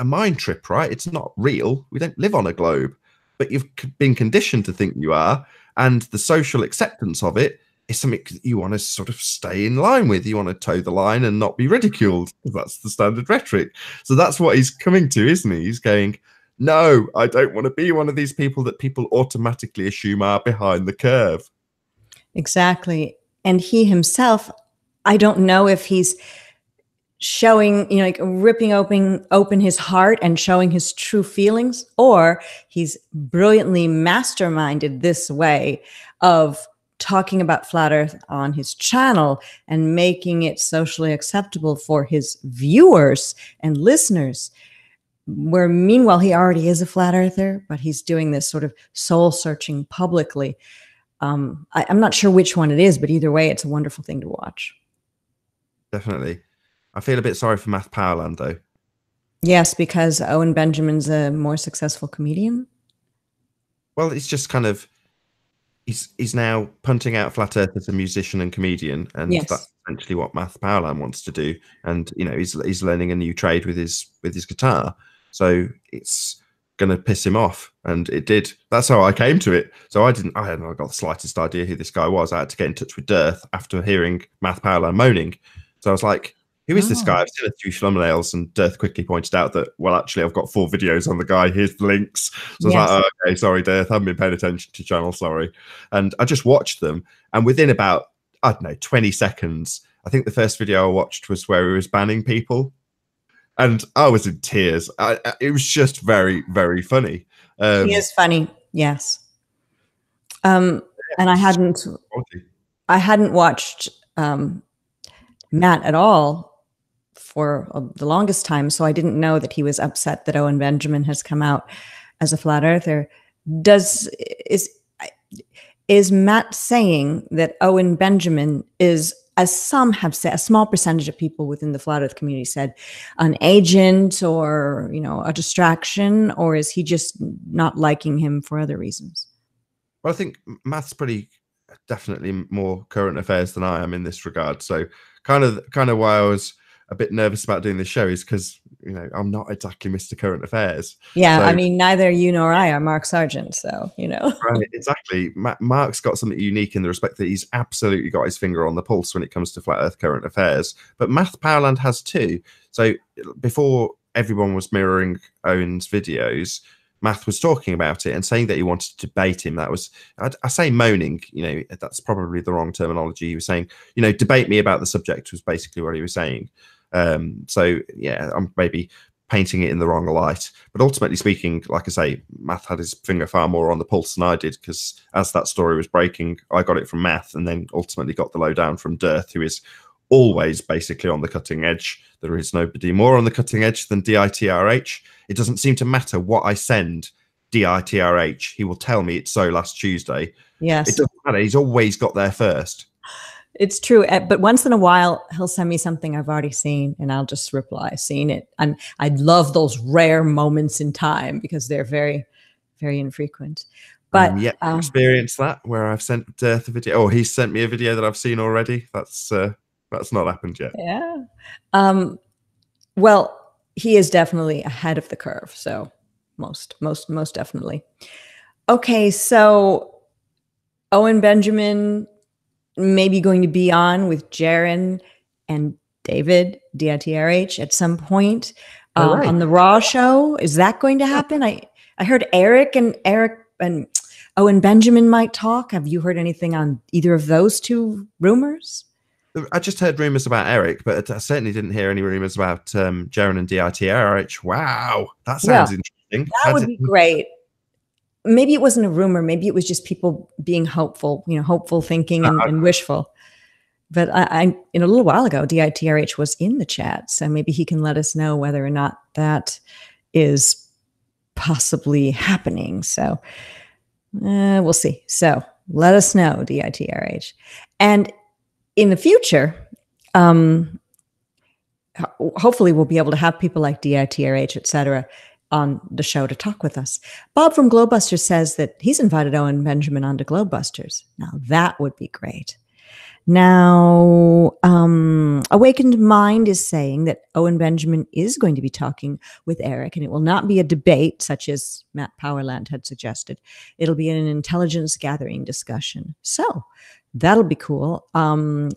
mind trip, right? It's not real. We don't live on a globe, but you've been conditioned to think you are, and the social acceptance of it is something that you want to sort of stay in line with. You want to toe the line and not be ridiculed. That's the standard rhetoric. So that's what he's coming to, isn't he? He's going, no, I don't want to be one of these people that people automatically assume are behind the curve. Exactly. And he himself, I don't know if he's showing, like ripping open his heart and showing his true feelings, or he's brilliantly masterminded this way of talking about flat Earth on his channel and making it socially acceptable for his viewers and listeners, where meanwhile he already is a flat earther, but he's doing this sort of soul searching publicly. I'm not sure which one it is, but either way, it's a wonderful thing to watch. Definitely. I feel a bit sorry for Matt Powerland, though. Yes, because Owen Benjamin's a more successful comedian. Well, it's just kind of, he's now punting out Flat Earth as a musician and comedian, and Yes. that's essentially what Matt Powerland wants to do. And he's learning a new trade with his guitar, so it's gonna piss him off, and it did. That's how I came to it. So I hadn't got the slightest idea who this guy was. I had to get in touch with Dearth after hearing Matt Powerland moaning. So I was like, who is this guy? I've seen a few thumbnails, and Dearth quickly pointed out that, well, actually, I've got 4 videos on the guy. Here's the links. So I was like, oh, okay, sorry, Dearth, I haven't been paying attention to channel, sorry. And I just watched them, and within about, I don't know, 20 seconds, I think the first video I watched was where he was banning people, and I was in tears. It was just very, very funny. He is funny, yes. And I hadn't watched Matt at all for the longest time, so I didn't know that he was upset that Owen Benjamin has come out as a flat earther. Is Matt saying that Owen Benjamin is, as some have said, a small percentage of people within the flat earth community said, an agent or a distraction, or is he just not liking him for other reasons? Well, I think Matt's pretty definitely more current affairs than I am in this regard. So kind of why I was a bit nervous about doing this show is because I'm not exactly Mr. Current Affairs. Yeah, so, I mean, neither you nor I are Mark Sargent, so Right, exactly. Mark's got something unique in the respect that he's absolutely got his finger on the pulse when it comes to flat Earth current affairs. But Matt Powerland has too. So before everyone was mirroring Owen's videos, Matt was talking about it and saying that he wanted to debate him. That was, I say moaning, that's probably the wrong terminology. He was saying, debate me about the subject was basically what he was saying. So yeah, I'm maybe painting it in the wrong light, but ultimately speaking, like I say, Matt had his finger far more on the pulse than I did, because as that story was breaking, I got it from Matt and then ultimately got the lowdown from Dearth, who is always basically on the cutting edge. There is nobody more on the cutting edge than DITRH. It doesn't seem to matter what I send DITRH. He will tell me it's so last Tuesday. Yes. It doesn't matter. He's always got there first. It's true. But once in a while, he'll send me something I've already seen, and I'll just reply, seen it. And I love those rare moments in time because they're very, very infrequent. But yet experienced that where I've sent Dearth a video, or he's sent me a video that I've seen already. That's not happened yet. Yeah. Well, he is definitely ahead of the curve. So most definitely. Okay. So Owen Benjamin maybe going to be on with Jaron and David DITRH at some point on the Raw show. Is that going to happen? I heard Eric and Owen Benjamin might talk. Have you heard anything on either of those two rumors? I just heard rumors about Eric, but I certainly didn't hear any rumors about Jaron and DITRH. Wow, that sounds interesting. That would be great. Maybe it wasn't a rumor. Maybe it was just people being hopeful, hopeful thinking and wishful. But I in a little while ago, DITRH was in the chat, so maybe he can let us know whether or not that is possibly happening. So we'll see. So let us know, DITRH. And in the future, hopefully we'll be able to have people like DITRH, et cetera, on the show to talk with us. Bob from Globebusters says that he's invited Owen Benjamin onto Globebusters. Now that would be great. Now, Awakened Mind is saying that Owen Benjamin is going to be talking with Eric, and it will not be a debate such as Matt Powerland had suggested. It'll be an intelligence gathering discussion. So that'll be cool.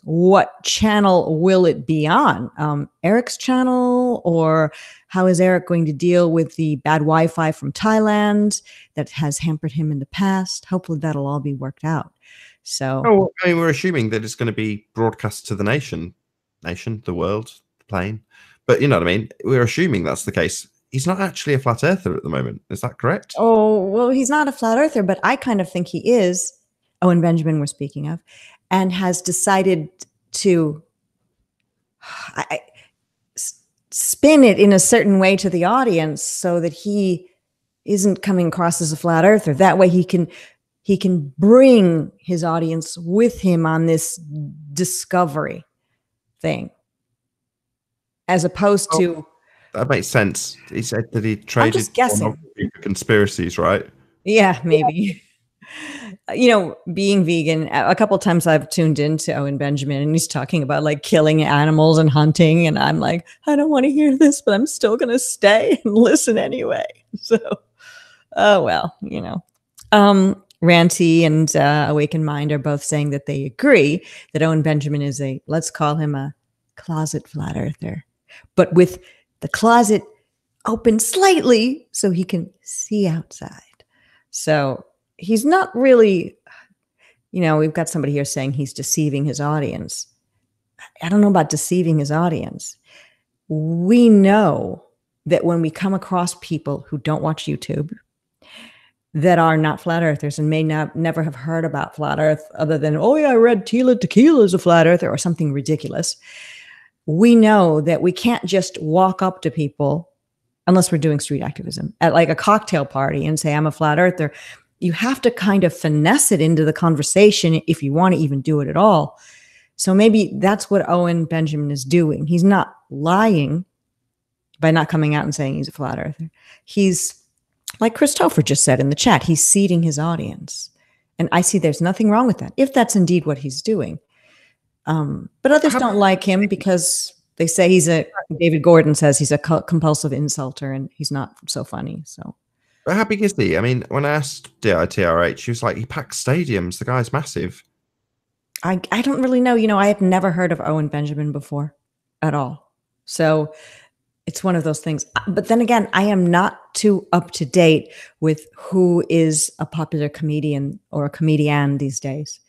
What channel will it be on? Eric's channel, or how is Eric going to deal with the bad Wi-Fi from Thailand that has hampered him in the past? Hopefully that'll all be worked out. So, I mean, we're assuming that it's going to be broadcast to the nation, the world, the plane. But you know what I mean? We're assuming that's the case. He's not actually a flat earther at the moment. Is that correct? Oh, well, he's not a flat earther, but I kind of think he is. Owen Benjamin we're speaking of, and has decided to spin it in a certain way to the audience so that he isn't coming across as a flat earther. That way he can bring his audience with him on this discovery thing, as opposed to. That makes sense. He said that he traded guessing for conspiracies, right? Yeah, maybe. You know, being vegan, a couple of times I've tuned into Owen Benjamin and he's talking about like killing animals and hunting. And I'm like, I don't want to hear this, but I'm still going to stay and listen anyway. So, oh, well, you know, Ranty and Awakened Mind are both saying that they agree that Owen Benjamin is let's call him a closet flat earther, but with the closet open slightly so he can see outside. So he's not really, you know, we've got somebody here saying he's deceiving his audience. I don't know about deceiving his audience. We know that when we come across people who don't watch YouTube, that are not flat earthers and may never have heard about flat earth other than, oh yeah, I read Tila Tequila is a flat earther or something ridiculous. We know that we can't just walk up to people unless we're doing street activism at like a cocktail party and say, I'm a flat earther. You have to kind of finesse it into the conversation if you want to even do it at all. So maybe that's what Owen Benjamin is doing. He's not lying by not coming out and saying he's a flat earther. He's, like Christopher just said in the chat, he's seeding his audience. And I see there's nothing wrong with that, if that's indeed what he's doing. But others don't like him because they say David Gordon says he's a compulsive insulter and he's not so funny. So. But how big is he? I mean, when I asked DITRH, he was like, he packs stadiums. The guy's massive. I don't really know. You know, I had never heard of Owen Benjamin before at all. So it's one of those things. But then again, I am not too up to date with who is a popular comedian or a comedian these days.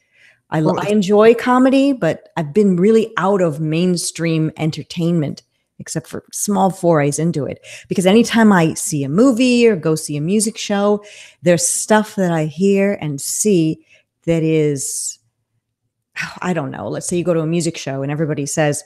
I enjoy comedy, but I've been really out of mainstream entertainment, except for small forays into it. Because anytime I see a movie or go see a music show, there's stuff that I hear and see that is, I don't know. Let's say you go to a music show and everybody says,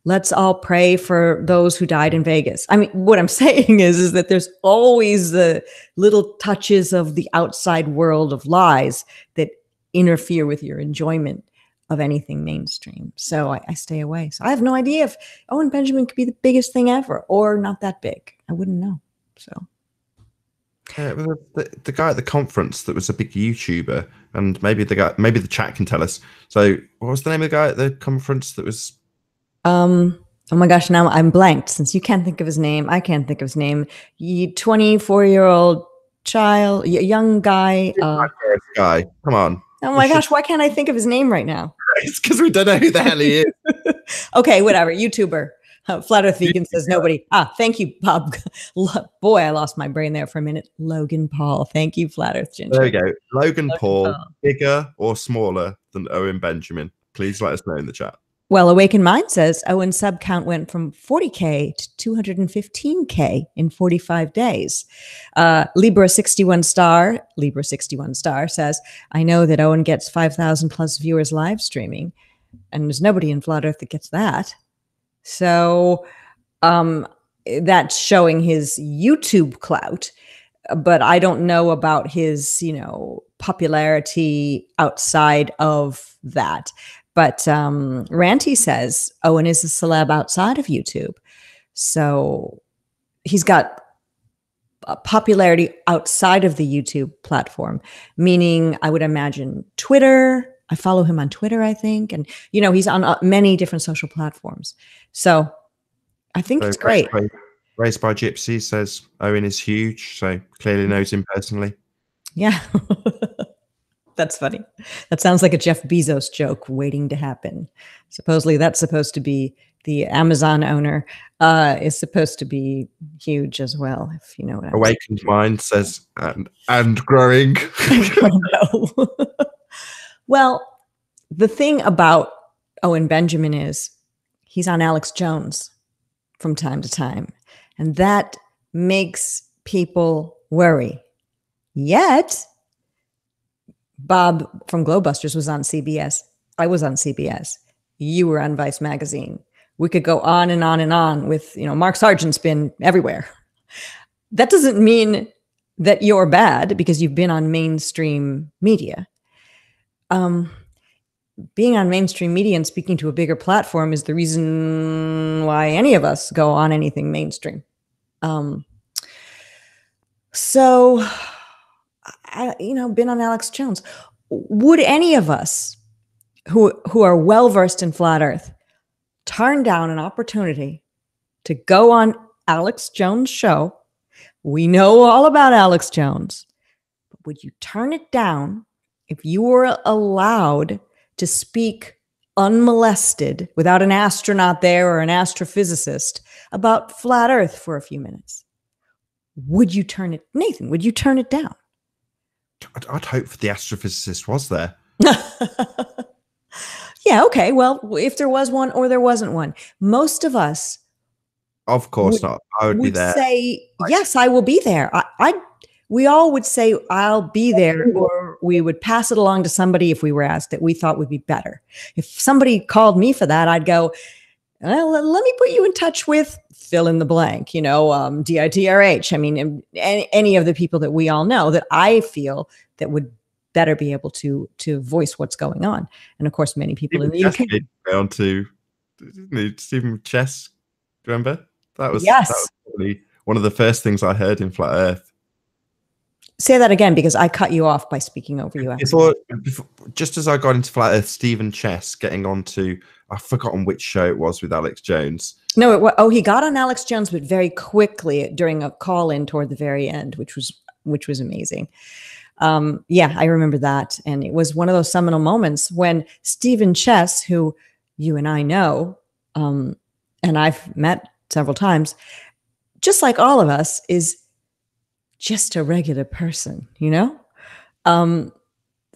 let's all pray for those who died in Vegas. I mean, what I'm saying is that there's always the little touches of the outside world of lies that interfere with your enjoyment of anything mainstream. So I stay away. So I have no idea if Owen Benjamin could be the biggest thing ever or not that big. I wouldn't know. So the guy at the conference that was a big YouTuber, and maybe the chat can tell us. So what was the name of the guy at the conference that was? Oh my gosh, now I'm blanked. Since you can't think of his name, I can't think of his name. 24-year-old child, young guy. Guy, come on. Oh my gosh, why can't I think of his name right now? It's because we don't know who the hell he is. Okay, whatever. YouTuber. Flat Earth Vegan says nobody. Thank you, Bob. Boy, I lost my brain there for a minute. Logan Paul. Thank you, Flat Earth Ginger. There we go. Logan Paul, bigger or smaller than Owen Benjamin? Please let us know in the chat. Well, Awakened Mind says Owen's sub count went from 40K to 215K in 45 days. Libra 61 Star says, I know that Owen gets 5,000 plus viewers live streaming, and there's nobody in Flat Earth that gets that. So that's showing his YouTube clout, but I don't know about his, popularity outside of that. But Ranty says Owen is a celeb outside of YouTube. So he's got popularity outside of the YouTube platform, meaning I would imagine Twitter. I follow him on Twitter, I think. And, you know, he's on many different social platforms. So I think it's great. Raised by Gypsy says Owen is huge. So clearly knows him personally. Yeah. That's funny. That sounds like a Jeff Bezos joke waiting to happen. Supposedly that's supposed to be the Amazon owner is supposed to be huge as well, if you know what I'm Awakened saying. Mind says, and growing. No. Well, the thing about Owen Benjamin is he's on Alex Jones from time to time, and that makes people worry. Yet, Bob from Glowbusters was on CBS. I was on CBS. You were on Vice Magazine. We could go on and on and on with, you know, Mark Sargent's been everywhere. That doesn't mean that you're bad because you've been on mainstream media. Being on mainstream media and speaking to a bigger platform is the reason why any of us go on anything mainstream. So, you know, been on Alex Jones. Would any of us who are well-versed in flat Earth turn down an opportunity to go on Alex Jones' show? We know all about Alex Jones. But would you turn it down if you were allowed to speak unmolested without an astronaut there or an astrophysicist about flat Earth for a few minutes? Would you turn it, Nathan, would you turn it down? I'd hope the astrophysicist was there. Yeah, okay. Well, if there was one or there wasn't one, most of us, of course not. I would be there. Say, yes, I will be there. We all would say, I'll be there, or we would pass it along to somebody if we were asked that we thought would be better. If somebody called me for that, I'd go, well, let me put you in touch with fill in the blank, you know, DITRH. I mean, any of the people that we all know that I feel that would better be able to voice what's going on. And of course, many people in the UK. Down to Stephen Chess, remember? That was probably one of the first things I heard in Flat Earth. Say that again, because I cut you off by speaking over you. Before, just as I got into Flat Earth, Stephen Chess getting onto, I've forgotten which show it was with Alex Jones. No, he got on Alex Jones, but very quickly during a call-in toward the very end, which was amazing. Yeah, I remember that. And it was one of those seminal moments when Stephen Chess, who you and I know, and I've met several times, just like all of us, is just a regular person, you know?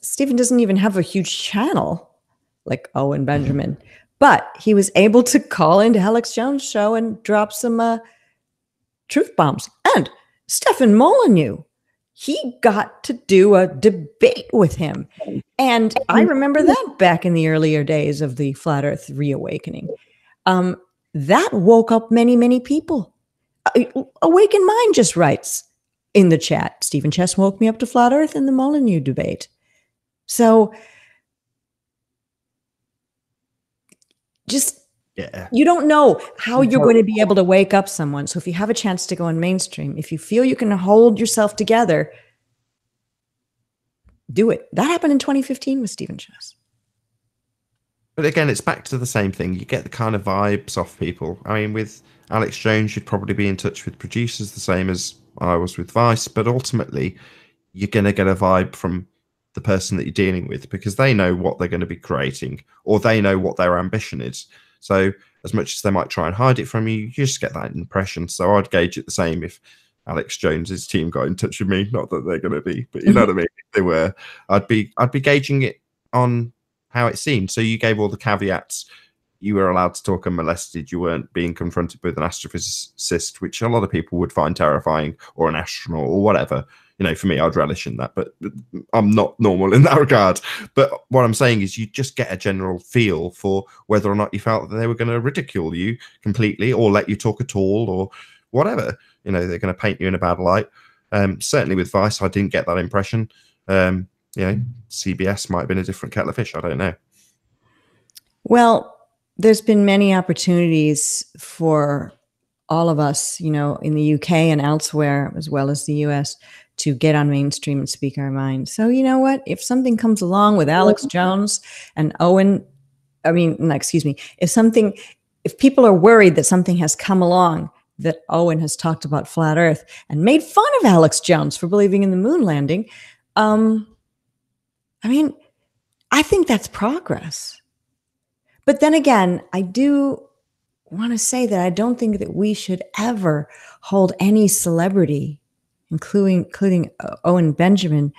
Stephen doesn't even have a huge channel like Owen Benjamin, but he was able to call into Alex Jones' show and drop some truth bombs. And Stephen Molyneux, he got to do a debate with him. And I remember that back in the earlier days of the Flat Earth reawakening. That woke up many, many people. Awakened Mind just writes in the chat, Stephen Chess woke me up to Flat Earth in the Molyneux debate. So just, you don't know how you're going to be able to wake up someone. So if you have a chance to go in mainstream, if you feel you can hold yourself together, do it. That happened in 2015 with Stephen Chess. But again, it's back to the same thing. You get the kind of vibes off people. I mean, with Alex Jones, you'd probably be in touch with producers the same as I was with Vice. But ultimately, you're going to get a vibe from the person that you're dealing with because they know what they're going to be creating or they know what their ambition is. So as much as they might try and hide it from you, you just get that impression. So I'd gauge it the same if Alex Jones's team got in touch with me. Not that they're going to be, but you know what I mean? If they were, I'd be gauging it on how it seemed. So you gave all the caveats. You were allowed to talk unmolested. You weren't being confronted with an astrophysicist, which a lot of people would find terrifying, or an astronaut or whatever. You know, for me, I'd relish in that, but I'm not normal in that regard. But what I'm saying is you just get a general feel for whether or not you felt that they were going to ridicule you completely or let you talk at all or whatever. You know, they're going to paint you in a bad light. Certainly with Vice, I didn't get that impression. You know, CBS might have been a different kettle of fish. I don't know. Well, there's been many opportunities for all of us, you know, in the UK and elsewhere, as well as the US, to get on mainstream and speak our mind. So, you know what? If something comes along with Alex Jones and Owen, I mean, no, excuse me, if people are worried that something has come along that Owen has talked about flat Earth and made fun of Alex Jones for believing in the moon landing, I mean, I think that's progress. But then again, I do want to say that I don't think that we should ever hold any celebrity, including Owen Benjamin,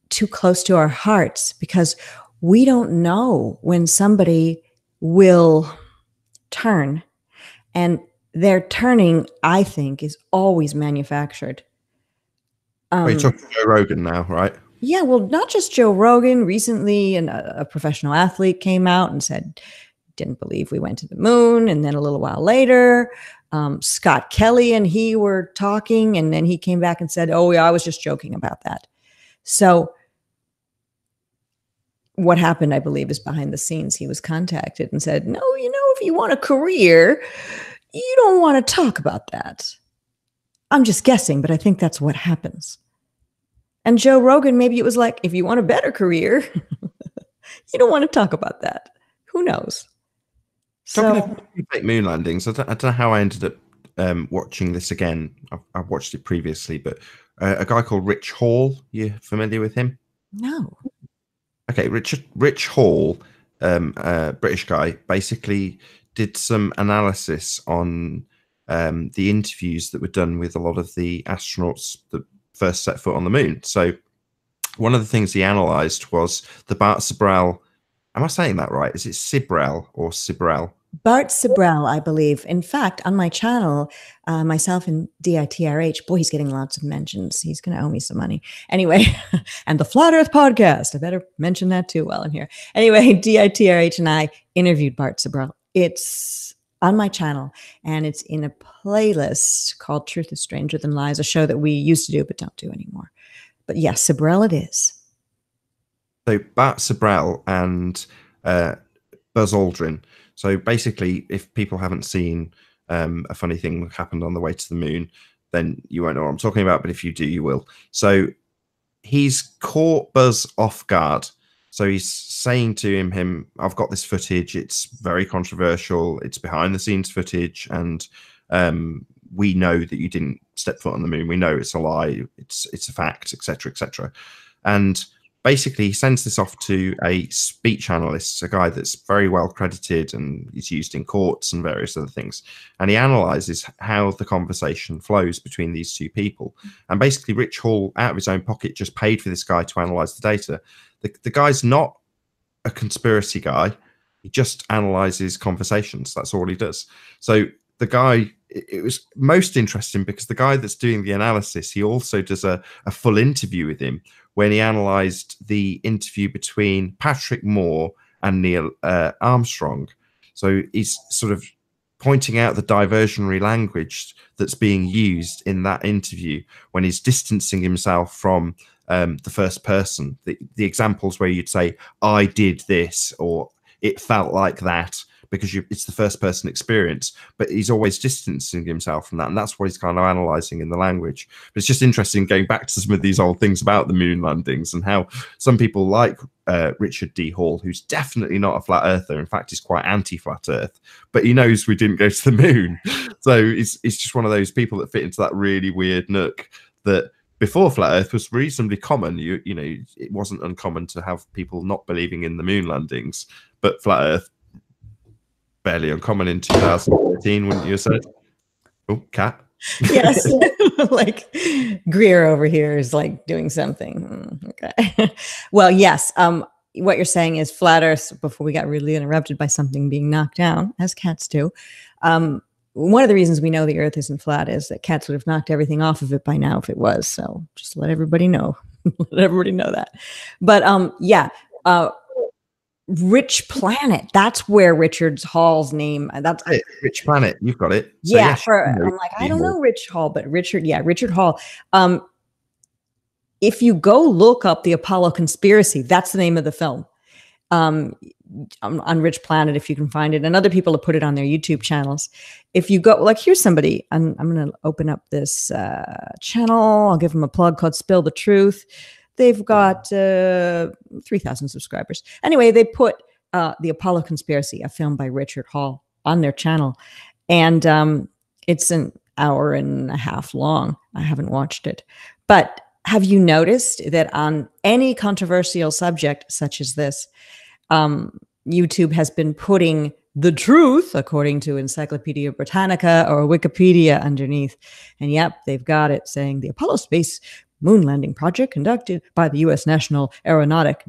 too close to our hearts, because we don't know when somebody will turn. And their turning, I think, is always manufactured. You're talking Joe Rogan now, right? Yeah, well, not just Joe Rogan. Recently, a professional athlete came out and said, didn't believe we went to the moon. And then a little while later, Scott Kelly and he were talking, and then he came back and said, oh, yeah, I was just joking about that. So what happened, I believe, is behind the scenes. He was contacted and said, no, you know, if you want a career, you don't want to talk about that. I'm just guessing, but I think that's what happens. And Joe Rogan, maybe it was like, if you want a better career, you don't want to talk about that. Who knows? Talking of fake moon landings, I don't know how I ended up watching this again. I've watched it previously, but a guy called Rich Hall, you familiar with him? No. Okay, Rich Hall, British guy, basically did some analysis on the interviews that were done with a lot of the astronauts that first set foot on the moon. So one of the things he analysed was the Bart Sibrel. Am I saying that right? Is it Sibrel or Sibrel? Bart Sibrel, I believe. In fact, on my channel, myself and DITRH, boy, he's getting lots of mentions. He's going to owe me some money. Anyway, and the Flat Earth Podcast. I better mention that too while I'm here. Anyway, DITRH and I interviewed Bart Sibrel. It's on my channel, and it's in a playlist called Truth is Stranger Than Lies, a show that we used to do but don't do anymore. But yes, Sibrel it is. So Bart Sibrel and Buzz Aldrin. So basically, if people haven't seen a funny thing that happened on the way to the moon, then you won't know what I'm talking about. But if you do, you will. So he's caught Buzz off guard. So he's saying to him, I've got this footage. It's very controversial. It's behind the scenes footage. And we know that you didn't step foot on the moon. We know it's a lie. It's a fact, etc., etc. And basically, he sends this off to a speech analyst, a guy that's very well credited and is used in courts and various other things. And he analyzes how the conversation flows between these two people. And basically, Rich Hall, out of his own pocket, just paid for this guy to analyze the data. The guy's not a conspiracy guy. He just analyzes conversations. That's all he does. So the guy, it was most interesting because the guy that's doing the analysis, he also does a full interview with him when he analysed the interview between Patrick Moore and Neil Armstrong. So he's sort of pointing out the diversionary language that's being used in that interview when he's distancing himself from the first person. The examples where you'd say, I did this, or it felt like that, because it's the first person experience, but he's always distancing himself from that. And that's what he's kind of analyzing in the language. But it's just interesting going back to some of these old things about the moon landings and how some people like Richard D. Hall, who's definitely not a flat earther. In fact, he's quite anti-flat earth, but he knows we didn't go to the moon. So it's just one of those people that fit into that really weird nook that before flat earth was reasonably common. You know, it wasn't uncommon to have people not believing in the moon landings, but flat earth, barely uncommon in 2013, wouldn't you have said? Oh, cat. Yes. Like Greer over here is like doing something. Okay. Well, yes. What you're saying is flat earth, before we got really interrupted by something being knocked down, as cats do. One of the reasons we know the earth isn't flat is that cats would have knocked everything off of it by now if it was. So just let everybody know. Let everybody know that. But yeah. Rich Planet. That's where Richard Hall's name. That's it. Rich Planet. You've got it. So yeah. I'm like, I don't know Rich Hall, but Richard. Yeah, Richard Hall. If you go look up the Apollo conspiracy, that's the name of the film. on Rich Planet, if you can find it, and other people have put it on their YouTube channels. If you go, like, here's somebody, I'm going to open up this channel. I'll give them a plug called Spill the Truth. They've got 3,000 subscribers. Anyway, they put The Apollo Conspiracy, a film by Richard Hall, on their channel. And it's an hour and a half long. I haven't watched it. But have you noticed that on any controversial subject such as this, YouTube has been putting the truth according to Encyclopedia Britannica or Wikipedia underneath? And yep, they've got it saying the Apollo space moon landing project conducted by the U.S. National Aeronautic ...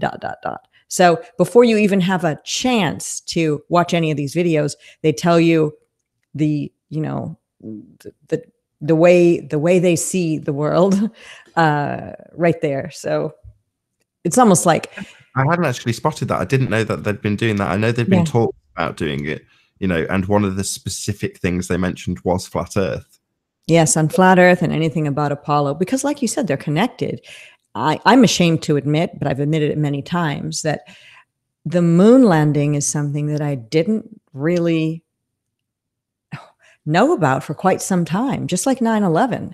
So before you even have a chance to watch any of these videos, they tell you the way they see the world right there. So it's almost like, I hadn't actually spotted that. I didn't know that they'd been doing that. I know they've been talking about doing it, and one of the specific things they mentioned was flat Earth. Yes, on flat Earth and anything about Apollo, because like you said, they're connected. I'm ashamed to admit, but I've admitted it many times, that the moon landing is something that I didn't really know about for quite some time, just like 9/11.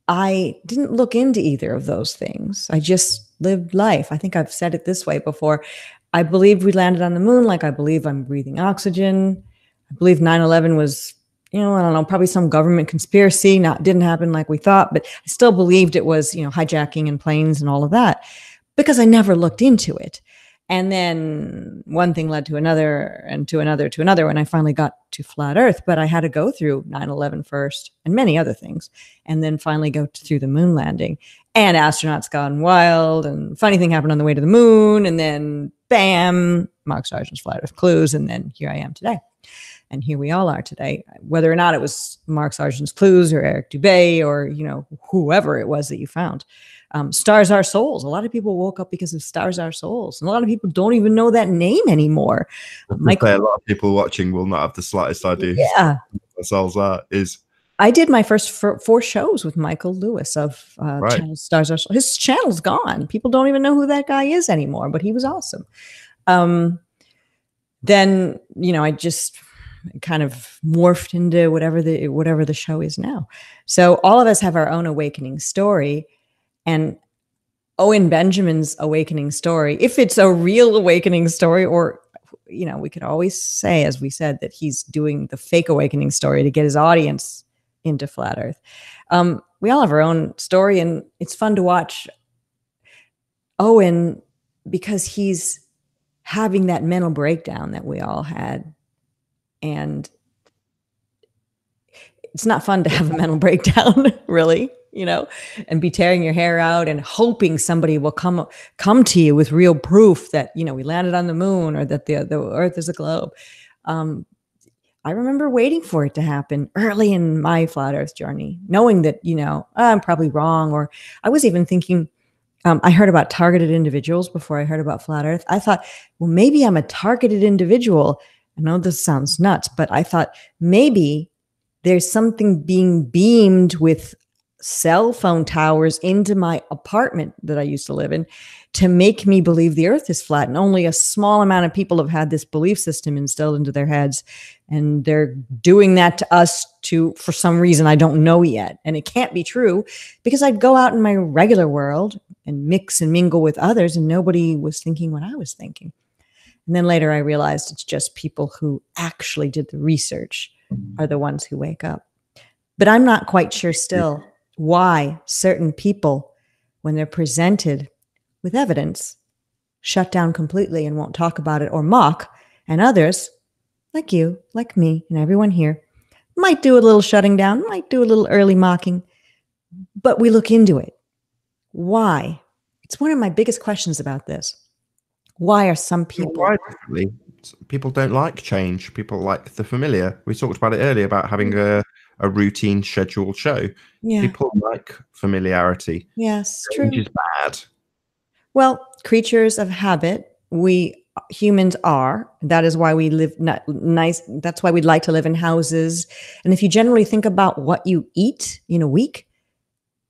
I didn't look into either of those things. I just lived life. I think I've said it this way before. I believed we landed on the moon, like I believe I'm breathing oxygen. I believe 9/11 was, I don't know, probably some government conspiracy. Didn't happen like we thought, but I still believed it was, hijacking and planes and all of that, because I never looked into it. And then one thing led to another and to another to another when I finally got to flat Earth. But I had to go through 9/11 first and many other things, and then finally go through the moon landing. And astronauts gone wild, and funny thing happened on the way to the moon, and then bam, Mark Sargent's Flat Earth Clues, and then here I am today. And here we all are today. Whether or not it was Mark Sargent's Clues or Eric Dubay or, whoever it was that you found. Stars Are Souls. A lot of people woke up because of Stars Are Souls. And a lot of people don't even know that name anymore. A lot of people watching will not have the slightest idea what Souls is. I did my first 4 shows with Michael Lewis of channel Stars Are Souls. His channel's gone. People don't even know who that guy is anymore, but he was awesome. Then, I just kind of morphed into whatever the show is now. So all of us have our own awakening story. And Owen Benjamin's awakening story, if it's a real awakening story, or, we could always say, as we said, that he's doing the fake awakening story to get his audience into flat Earth. We all have our own story, and it's fun to watch Owen because he's having that mental breakdown that we all had. And it's not fun to have a mental breakdown, really. And be tearing your hair out and hoping somebody will come to you with real proof that, we landed on the moon or that the Earth is a globe. I remember waiting for it to happen early in my flat Earth journey, knowing that, I'm probably wrong. Or I was even thinking, I heard about targeted individuals before I heard about flat Earth. I thought, well, maybe I'm a targeted individual. I know this sounds nuts, but I thought maybe there's something being beamed with cell phone towers into my apartment that I used to live in to make me believe the Earth is flat. And only a small amount of people have had this belief system instilled into their heads. And they're doing that to us for some reason I don't know yet. And it can't be true, because I'd go out in my regular world and mix and mingle with others, and nobody was thinking what I was thinking. And then later I realized it's just people who actually did the research are the ones who wake up. But I'm not quite sure still why certain people, when they're presented with evidence, shut down completely and won't talk about it or mock, and others, like you, like me, and everyone here, might do a little shutting down, might do a little early mocking, but we look into it. Why? It's one of my biggest questions about this. Why are some people... Why differently? People don't like change. People like the familiar. We talked about it earlier about having a routine scheduled show. Yeah. People like familiarity. Yes, change true. Is bad. Well, creatures of habit, we humans are. That is why we live nice. That's why we'd like to live in houses. And if you generally think about what you eat in a week,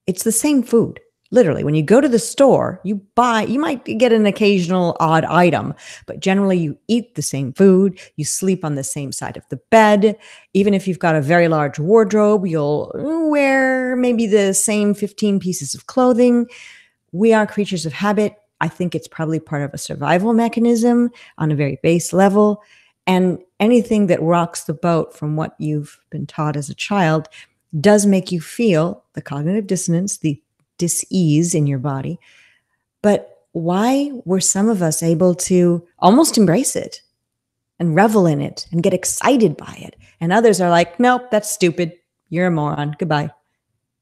it's the same food. Literally, when you go to the store, you might get an occasional odd item, but generally you eat the same food, you sleep on the same side of the bed. Even if you've got a very large wardrobe, you'll wear maybe the same 15 pieces of clothing. We are creatures of habit. I think it's probably part of a survival mechanism on a very base level. And anything that rocks the boat from what you've been taught as a child does make you feel the cognitive dissonance, the dis-ease in your body. But why were some of us able to almost embrace it and revel in it and get excited by it? And others are like, nope, that's stupid. You're a moron. Goodbye.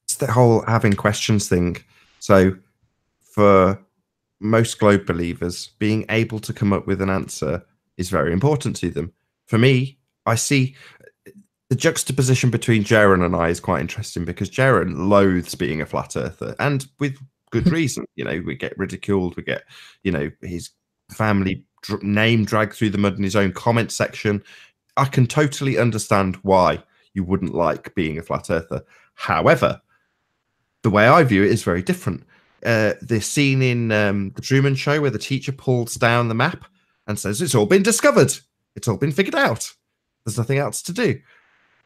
It's the whole having questions thing. So for most globe believers, being able to come up with an answer is very important to them. For me, I see the juxtaposition between Jaron and I is quite interesting, because Jaron loathes being a flat earther, and with good reason. You know, we get ridiculed, we get, you know, his family name dragged through the mud in his own comment section. I can totally understand why you wouldn't like being a flat earther. However, the way I view it is very different. The scene in the Truman Show where the teacher pulls down the map and says, it's all been discovered. It's all been figured out. There's nothing else to do.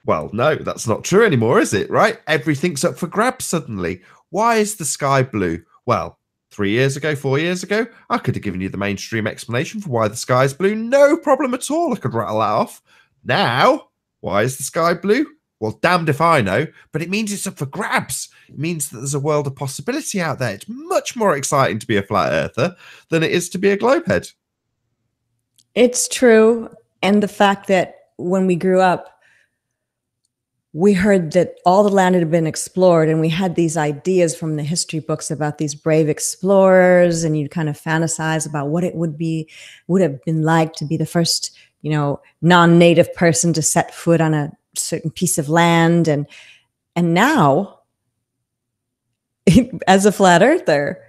Well, no, that's not true anymore, is it? Right? Everything's up for grabs suddenly. Why is the sky blue? Well, 3 years ago, 4 years ago, I could have given you the mainstream explanation for why the sky is blue. No problem at all. I could rattle that off. Now, why is the sky blue? Well, damned if I know, but it means it's up for grabs. It means that there's a world of possibility out there. It's much more exciting to be a flat earther than it is to be a globehead. It's true. And the fact that when we grew up, we heard that all the land had been explored, and we had these ideas from the history books about these brave explorers, and you kind of fantasize about what it would have been like to be the first, you know, non-native person to set foot on a certain piece of land. And now, as a flat earther,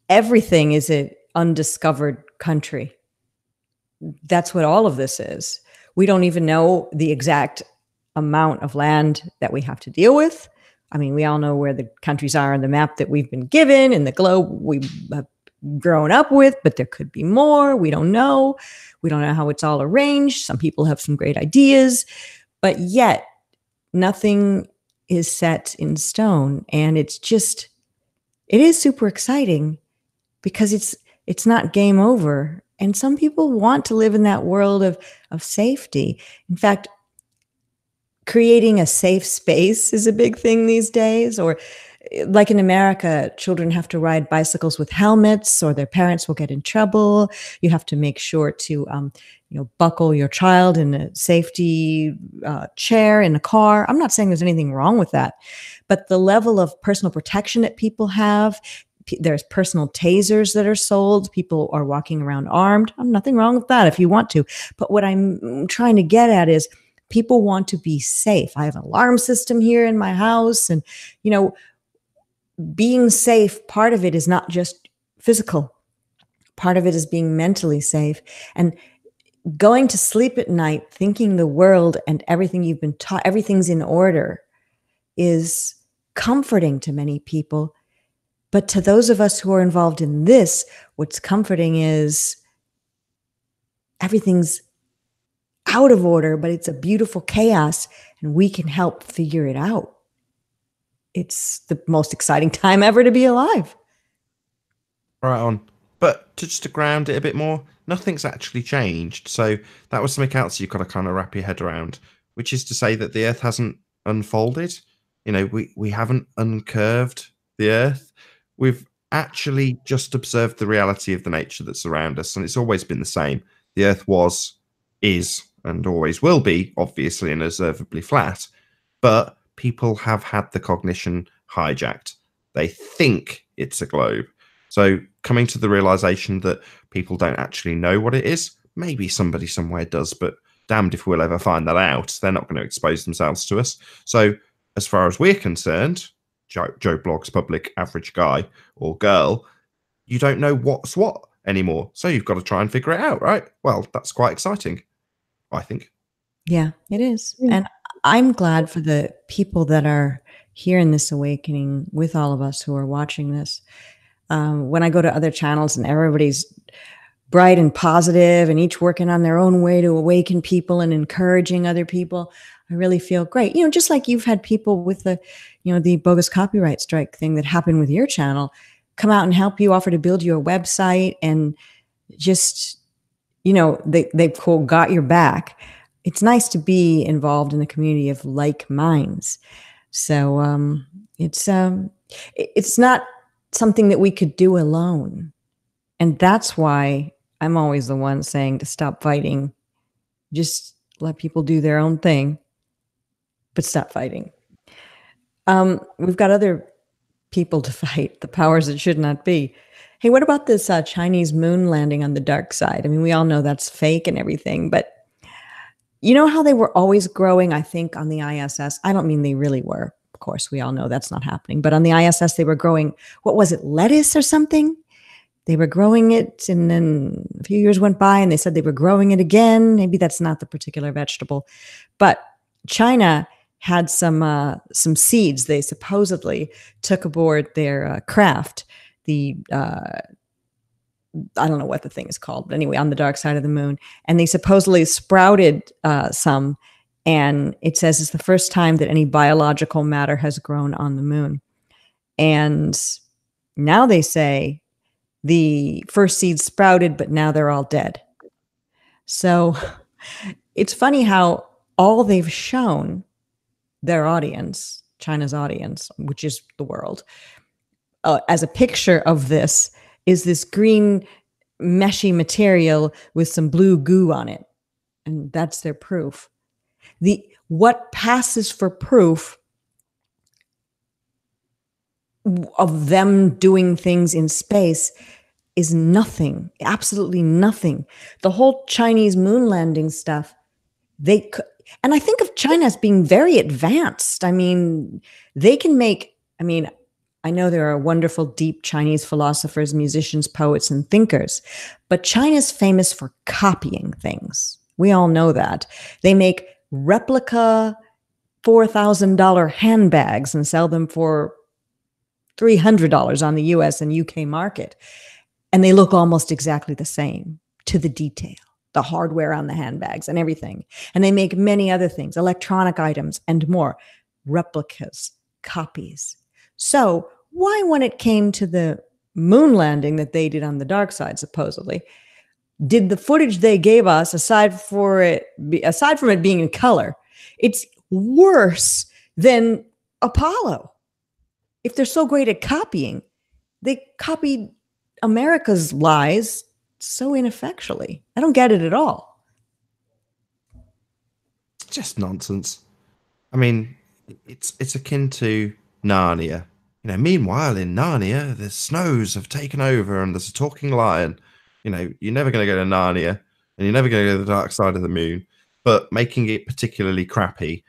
everything is an undiscovered country. That's what all of this is. We don't even know the exact amount of land that we have to deal with. I mean, we all know where the countries are on the map that we've been given in the globe we have grown up with, but there could be more. We don't know. We don't know how it's all arranged. Some people have some great ideas, but yet nothing is set in stone. And it is super exciting because it's not game over. And some people want to live in that world of safety. In fact, creating a safe space is a big thing these days. Or like in America, children have to ride bicycles with helmets or their parents will get in trouble. You have to make sure to, buckle your child in a safety chair in a car. I'm not saying there's anything wrong with that, but the level of personal protection that people have, there's personal tasers that are sold. People are walking around armed. Nothing wrong with that if you want to. But what I'm trying to get at is people want to be safe. I have an alarm system here in my house. And, being safe, part of it is not just physical. Part of it is being mentally safe. And going to sleep at night thinking the world and everything you've been taught, everything's in order, is comforting to many people. But to those of us who are involved in this, what's comforting is everything's out of order, but it's a beautiful chaos, and we can help figure it out. It's the most exciting time ever to be alive. Right on. But to ground it a bit more, nothing's actually changed. So that was something else you've got to kind of wrap your head around, which is to say that the Earth hasn't unfolded. We haven't uncurved the Earth. We've actually just observed the reality of the nature that's around us, and it's always been the same. The Earth was, is, and always will be, obviously, and observably flat, but people have had the cognition hijacked. They think it's a globe. So coming to the realization that people don't actually know what it is, maybe somebody somewhere does, but damned if we'll ever find that out. They're not going to expose themselves to us. So as far as we're concerned, Joe Blogg's public average guy or girl, you don't know what's what anymore. So you've got to try and figure it out, right? Well, that's quite exciting, I think. Yeah, it is. And I'm glad for the people that are here in this awakening with all of us who are watching this. When I go to other channels and everybody's bright and positive and each working on their own way to awaken people and encouraging other people, I really feel great. Just like you've had people with the bogus copyright strike thing that happened with your channel come out and help you, offer to build your website, and just, they quote, got your back. It's nice to be involved in a community of like minds. So it's not something that we could do alone. And that's why I'm always the one saying to stop fighting. Just let people do their own thing, but stop fighting. We've got other people to fight, the powers that should not be. Hey, what about this Chinese moon landing on the dark side? I mean, we all know that's fake and everything, but you know how they were always growing, I think, on the ISS? I don't mean they really were. Of course, we all know that's not happening. But on the ISS, they were growing, what was it, lettuce or something? They were growing it, and then a few years went by, and they said they were growing it again. Maybe that's not the particular vegetable. But China had some seeds they supposedly took aboard their craft. I don't know what the thing is called, but anyway, on the dark side of the moon. And they supposedly sprouted some. And it says it's the first time that any biological matter has grown on the moon. And now they say the first seeds sprouted, but now they're all dead. So it's funny how all they've shown their audience, China's audience, which is the world, as a picture of this, is this green meshy material with some blue goo on it. And that's their proof. What passes for proof of them doing things in space is nothing, absolutely nothing. The whole Chinese moon landing stuff, and I think of China as being very advanced. I mean, they can make, I know there are wonderful, deep Chinese philosophers, musicians, poets, and thinkers, but China's famous for copying things. We all know that. They make replica $4,000 handbags and sell them for $300 on the US and UK market. And they look almost exactly the same to the detail, the hardware on the handbags and everything. And they make many other things, electronic items and more, replicas, copies. So why, when it came to the moon landing that they did on the dark side, supposedly, did the footage they gave us, aside from it being in color, it's worse than Apollo? If they're so great at copying, they copied America's lies so ineffectually. I don't get it at all. Just nonsense. I mean, it's akin to Narnia. Meanwhile in Narnia, the snows have taken over and there's a talking lion. You're never going to go to Narnia and you're never going to go to the dark side of the moon. But making it particularly crappy,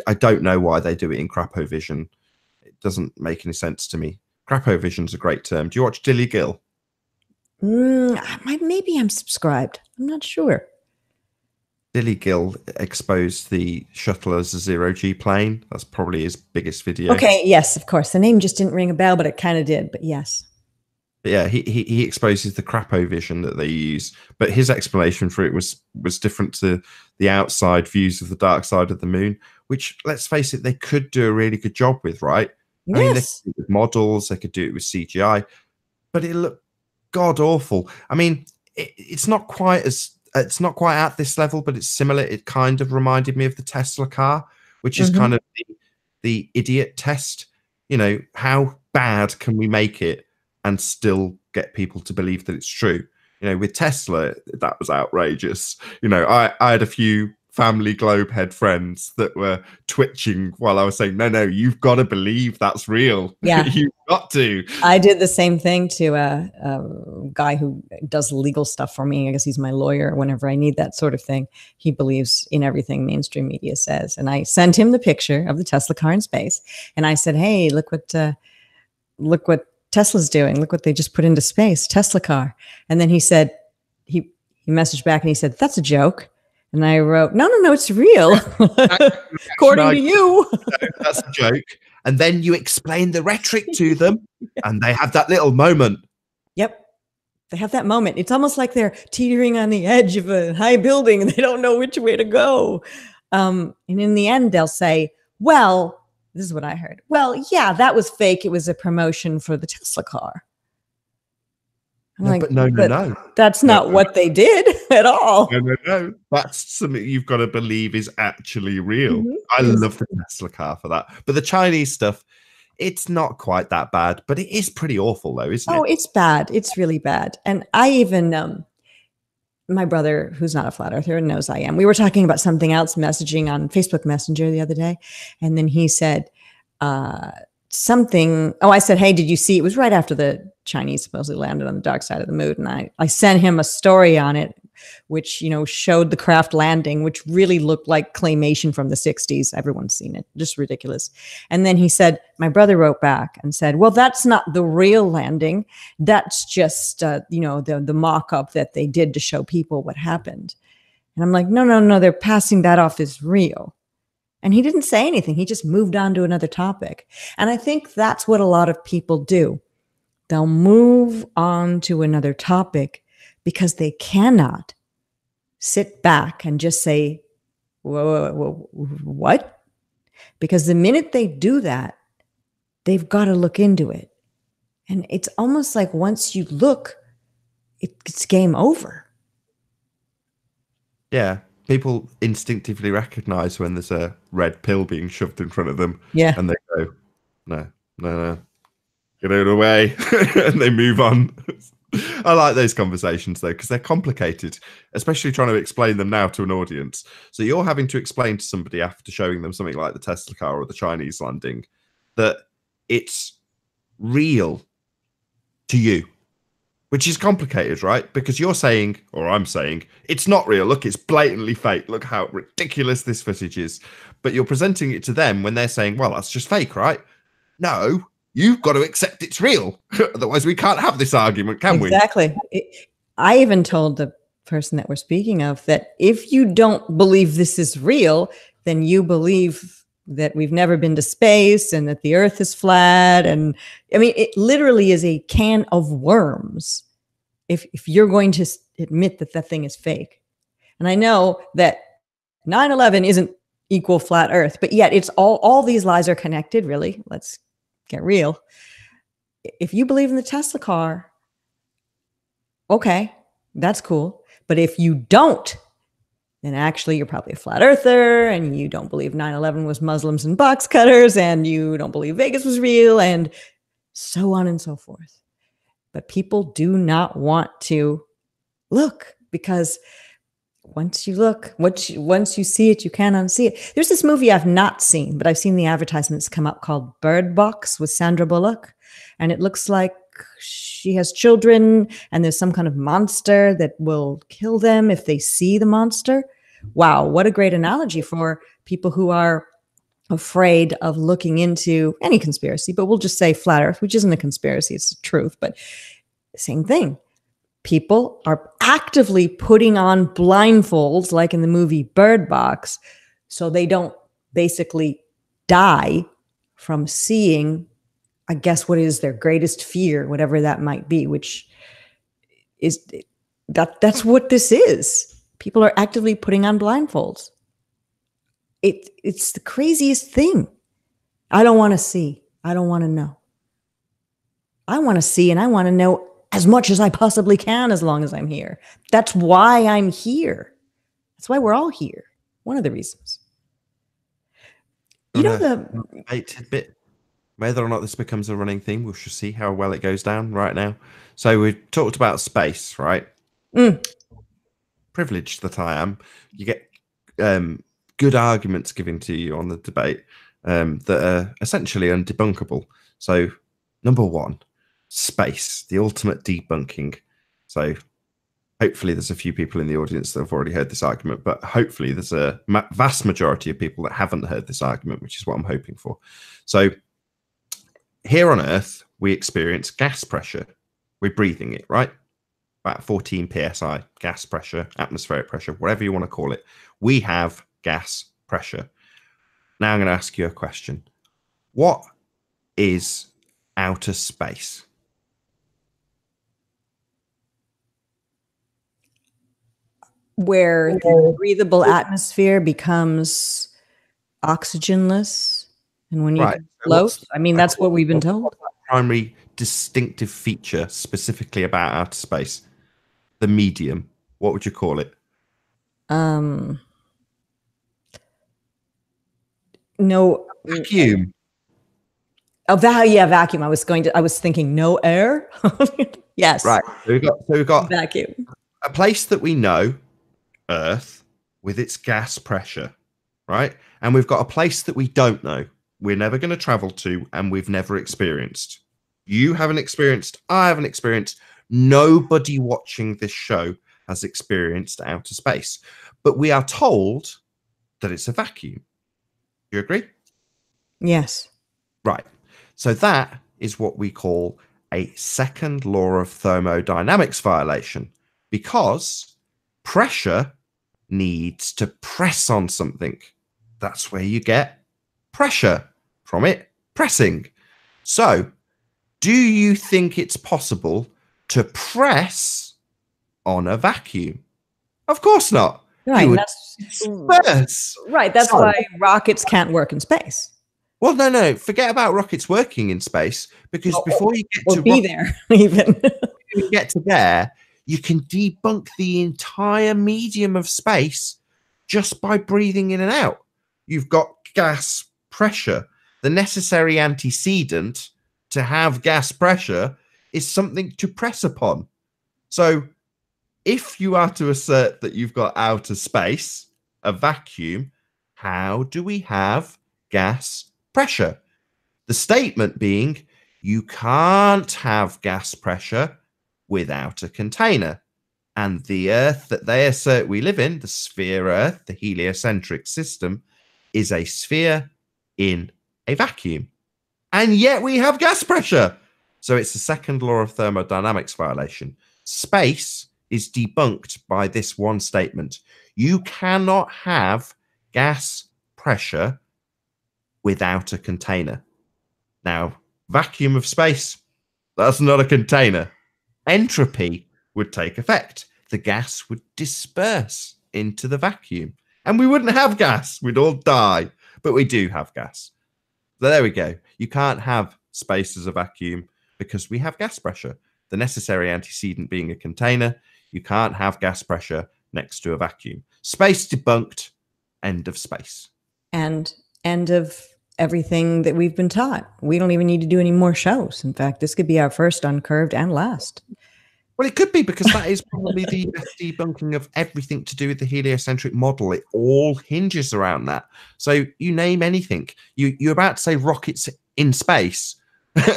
I don't know why they do it in crapovision. It doesn't make any sense to me. Crapovision's a great term. Do you watch Dilly Gill? Maybe I'm subscribed. I'm not sure. Dilly Gill exposed the shuttle as a zero-G plane. That's probably his biggest video. Okay, yes, of course. The name just didn't ring a bell, but it kind of did. But yes. But yeah, he exposes the crapovision that they use. But his explanation for it was different to the outside views of the dark side of the moon, which, let's face it, they could do a really good job with, right? Yes. I mean, they could do it with models, they could do it with CGI, but it looked god awful. I mean, it's not quite at this level, but it's similar. It kind of reminded me of the Tesla car, which is kind of the idiot test. How bad can we make it and still get people to believe that it's true? With Tesla, that was outrageous. I had a few family globe head friends that were twitching while I was saying, no, you've got to believe that's real. Yeah. You've got to. I did the same thing to a guy who does legal stuff for me. I guess he's my lawyer whenever I need that sort of thing. He believes in everything mainstream media says. And I sent him the picture of the Tesla car in space. And I said, hey, look what Tesla's doing. Look what they just put into space, Tesla car. And then he said, he messaged back and he said, that's a joke. And I wrote, no, it's real. According to you. That's a joke. And then you explain the rhetoric to them, and they have that little moment. Yep. They have that moment. It's almost like they're teetering on the edge of a high building and they don't know which way to go. And in the end, they'll say, well, this is what I heard. Well, yeah, that was fake. It was a promotion for the Tesla car. I'm like, but no. That's not what they did at all. No. That's something you've got to believe is actually real. Mm-hmm. I love the Tesla car for that. But the Chinese stuff, it's not quite that bad, but it is pretty awful though, isn't it? Oh, it's bad. It's really bad. And I even, my brother, who's not a flat earther, knows I am. We were talking about something else, messaging on Facebook Messenger the other day. And then he said something. Oh, I said, hey, did you see? It was right after the Chinese supposedly landed on the dark side of the moon. And I sent him a story on it, which, showed the craft landing, which really looked like claymation from the 60s. Everyone's seen it. Just ridiculous. And then he said, my brother wrote back and said, well, that's not the real landing. That's just, the mock-up that they did to show people what happened. And I'm like, no, they're passing that off as real. And he didn't say anything. He just moved on to another topic. And I think that's what a lot of people do. They'll move on to another topic because they cannot sit back and just say, whoa, what? Because the minute they do that, they've got to look into it. And it's almost like once you look, it's game over. Yeah. People instinctively recognize when there's a red pill being shoved in front of them. Yeah. And they go, no. Get out of the way. And they move on. I like those conversations though, because they're complicated, especially trying to explain them now to an audience. So you're having to explain to somebody after showing them something like the Tesla car or the Chinese landing that it's real to you, which is complicated, right? Because you're saying, or I'm saying, it's not real. Look, it's blatantly fake. Look how ridiculous this footage is. But you're presenting it to them when they're saying, well, that's just fake, right? No. You've got to accept it's real. Otherwise, we can't have this argument, can we? Exactly. I even told the person that we're speaking of that if you don't believe this is real, then you believe that we've never been to space and that the earth is flat. And I mean, it literally is a can of worms if you're going to admit that that thing is fake. And I know that 9/11 isn't equal flat earth, but yet it's all these lies are connected, really. Let's get real. If you believe in the Tesla car, okay, that's cool. But if you don't, then actually you're probably a flat earther and you don't believe 9/11 was Muslims and box cutters and you don't believe Vegas was real and so on and so forth. But people do not want to look because once you look, once you see it, you can't unsee it. There's this movie I've not seen, but I've seen the advertisements come up called Bird Box with Sandra Bullock. And it looks like she has children and there's some kind of monster that will kill them if they see the monster. Wow, what a great analogy for people who are afraid of looking into any conspiracy, but we'll just say flat earth, which isn't a conspiracy, it's the truth, but same thing. People are actively putting on blindfolds, like in the movie Bird Box, so they don't basically die from seeing, I guess, what is their greatest fear, whatever that might be, which is that's what this is. People are actively putting on blindfolds. It's the craziest thing. I don't want to see. I don't want to know. I want to see and I want to know as much as I possibly can as long as I'm here. That's why I'm here. That's why we're all here. One of the reasons. You know the tidbit. Whether or not this becomes a running theme, we shall see how well it goes down right now. So we've talked about space, right? Privileged that I am. You get good arguments given to you on the debate that are essentially undebunkable. So number one, space, the ultimate debunking. So hopefully there's a few people in the audience that have already heard this argument, but hopefully there's a vast majority of people that haven't heard this argument, which is what I'm hoping for. So here on Earth, we experience gas pressure. We're breathing it, right? About 14 psi, gas pressure, atmospheric pressure, whatever you want to call it. We have gas pressure. Now I'm going to ask you a question. What is outer space? Where the breathable atmosphere becomes oxygenless, and when you Right. can So float, I mean, that's what we've been told. what's that primary distinctive feature specifically about outer space? The medium. What would you call it? No. Vacuum. Oh, yeah, vacuum. I was thinking no air. Yes. Right. So we've got Vacuum. a place that we know, Earth, with its gas pressure, right? And we've got a place that we don't know, we're never going to travel to, and we've never experienced. You haven't experienced, I haven't experienced, nobody watching this show has experienced outer space. But we are told that it's a vacuum. You agree? Yes. Right. So that is what we call a second law of thermodynamics violation, because pressure needs to press on something. That's where you get pressure from it pressing. So, do you think it's possible to press on a vacuum? Of course not. Right. You would That's disperse. right. That's So- why rockets can't work in space. Well, no. Forget about rockets working in space, because before you get Or to be there, even. you get to there, you can debunk the entire medium of space just by breathing in and out. You've got gas pressure. The necessary antecedent to have gas pressure is something to press upon. So if you are to assert that you've got outer space, a vacuum, how do we have gas pressure? The statement being, you can't have gas pressure without a container. And the Earth that they assert we live in, the sphere Earth, the heliocentric system, is a sphere in a vacuum. And yet we have gas pressure. So it's the second law of thermodynamics violation. Space is debunked by this one statement. You cannot have gas pressure without a container. Now, vacuum of space, that's not a container. Entropy would take effect. The gas would disperse into the vacuum. And we wouldn't have gas. We'd all die. But we do have gas. So there we go. You can't have space as a vacuum because we have gas pressure. The necessary antecedent being a container. You can't have gas pressure next to a vacuum. Space debunked. End of space. And end of everything that we've been taught. We don't even need to do any more shows. In fact, this could be our first Uncurved and last. Well, it could be, because that is probably the best debunking of everything to do with the heliocentric model. It all hinges around that. So you name anything. You're about to say rockets in space,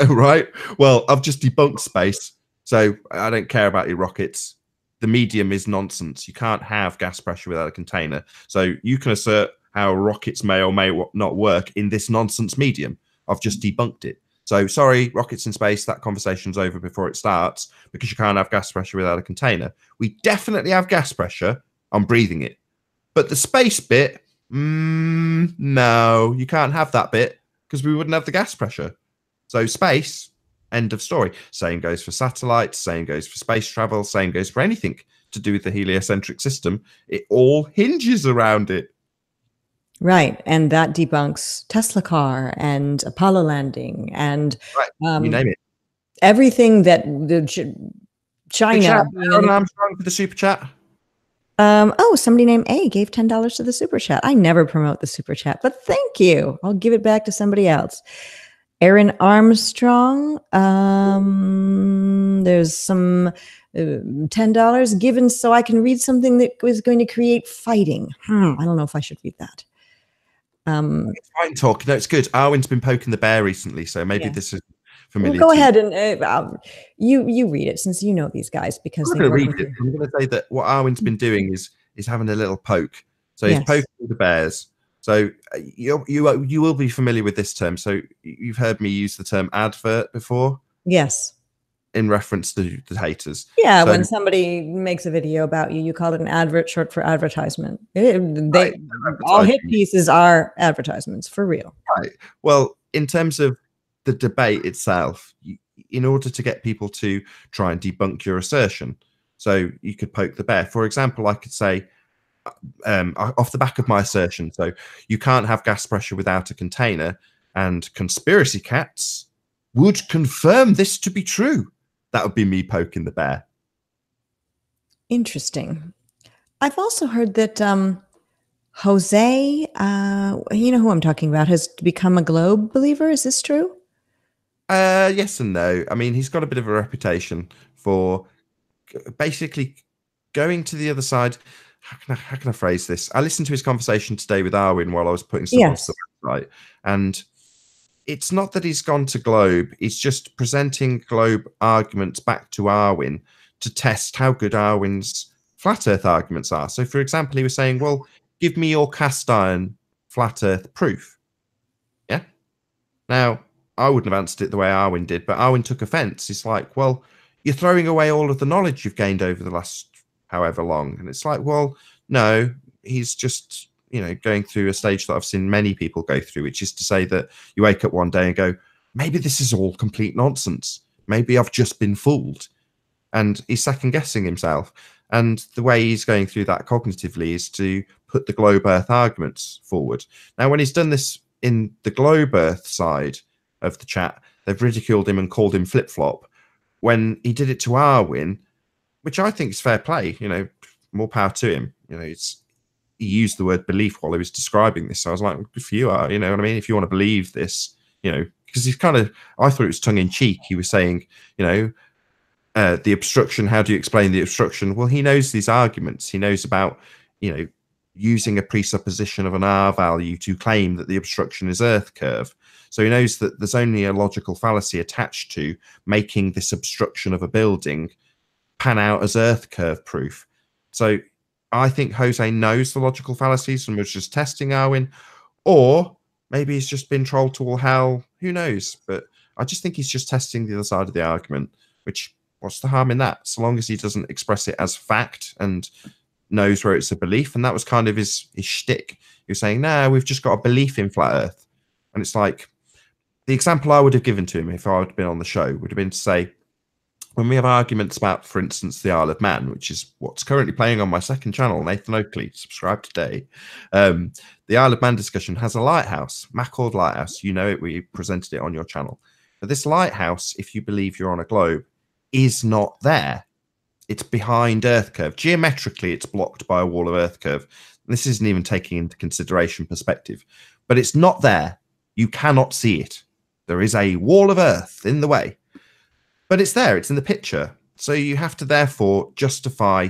right? Well, I've just debunked space, so I don't care about your rockets. The medium is nonsense. You can't have gas pressure without a container. So you can assert how rockets may or may not work in this nonsense medium. I've just debunked it. So sorry, rockets in space, that conversation's over before it starts, because you can't have gas pressure without a container. We definitely have gas pressure. I'm breathing it. But the space bit, no, you can't have that bit because we wouldn't have the gas pressure. So space, end of story. Same goes for satellites, same goes for space travel, same goes for anything to do with the heliocentric system. It all hinges around it. Right. And that debunks Tesla car and Apollo landing and you name it. Everything that the China. Aaron Armstrong for the super chat. Oh, somebody named A gave $10 to the super chat. I never promote the super chat, but thank you. I'll give it back to somebody else. Aaron Armstrong. There's some $10 given so I can read something that was going to create fighting. I don't know if I should read that. It's fine talk. No, it's good. Arwen's been poking the bear recently, so maybe this is familiar. Well, go ahead and you read it, since you know these guys, because I'm going to read it. I'm going to say that what Arwen's been doing is having a little poke. So he's poking the bears. So you will be familiar with this term. So you've heard me use the term advert before. Yes. In reference to the haters. Yeah, so, when somebody makes a video about you, you call it an advert, short for advertisement. All hit pieces are advertisements, for real. Right. Well, in terms of the debate itself, in order to get people to try and debunk your assertion. So you could poke the bear. For example, I could say, off the back of my assertion, so you can't have gas pressure without a container, and conspiracy cats would confirm this to be true. That would be me poking the bear. Interesting. I've also heard that Jose, you know who I'm talking about, has become a globe believer. Is this true? Yes and no. I mean, he's got a bit of a reputation for basically going to the other side. How can I phrase this? I listened to his conversation today with Arwen while I was putting stuff onto the website, and it's not that he's gone to Globe. He's just presenting Globe arguments back to Arwen to test how good Arwen's flat Earth arguments are. So, for example, he was saying, well, give me your cast iron flat Earth proof. Yeah. Now, I wouldn't have answered it the way Arwen did, but Arwen took offense. He's like, well, you're throwing away all of the knowledge you've gained over the last however long. And it's like, well, no, he's just, you know, going through a stage that I've seen many people go through, which is to say that you wake up one day and go, maybe this is all complete nonsense. Maybe I've just been fooled. And he's second guessing himself. And the way he's going through that cognitively is to put the globe Earth arguments forward. Now, when he's done this in the globe Earth side of the chat, they've ridiculed him and called him flip-flop. When he did it to Arwen, which I think is fair play, you know, more power to him. You know, he used the word belief while he was describing this. So I was like, good for you, you know what I mean? If you want to believe this, you know, because he's kind of, I thought it was tongue in cheek. He was saying, you know, the obstruction, how do you explain the obstruction? Well, he knows these arguments. He knows about, you know, using a presupposition of an R value to claim that the obstruction is Earth curve. So he knows that there's only a logical fallacy attached to making this obstruction of a building pan out as Earth curve proof. So I think Jose knows the logical fallacies and was just testing Arwen, or maybe he's just been trolled to all hell. Who knows? But I just think he's just testing the other side of the argument, which, what's the harm in that? So long as he doesn't express it as fact and knows where it's a belief. And that was kind of his shtick. He was saying, no, we've just got a belief in flat Earth. And it's like, the example I would have given to him if I had been on the show would have been to say, when we have arguments about, for instance, the Isle of Man, which is what's currently playing on my second channel, Nathan Oakley, subscribe today. The Isle of Man discussion has a lighthouse, Macord Lighthouse. You know it, we presented it on your channel. But this lighthouse, if you believe you're on a globe, is not there. It's behind Earth curve. Geometrically, it's blocked by a wall of Earth curve. This isn't even taking into consideration perspective, but it's not there. You cannot see it. There is a wall of Earth in the way. But it's there, it's in the picture. So you have to therefore justify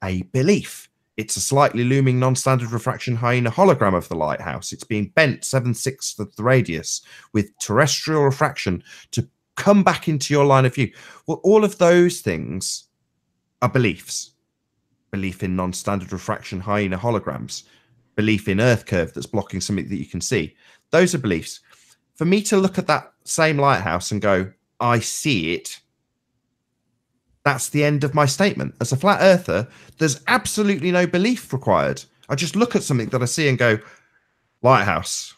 a belief. It's a slightly looming non-standard refraction hyena hologram of the lighthouse. It's being bent 7/6 of the radius with terrestrial refraction to come back into your line of view. Well, all of those things are beliefs. Belief in non-standard refraction hyena holograms. Belief in Earth curve that's blocking something that you can see. Those are beliefs. For me to look at that same lighthouse and go, I see it, that's the end of my statement. As a flat earther, there's absolutely no belief required. I just look at something that I see and go, lighthouse.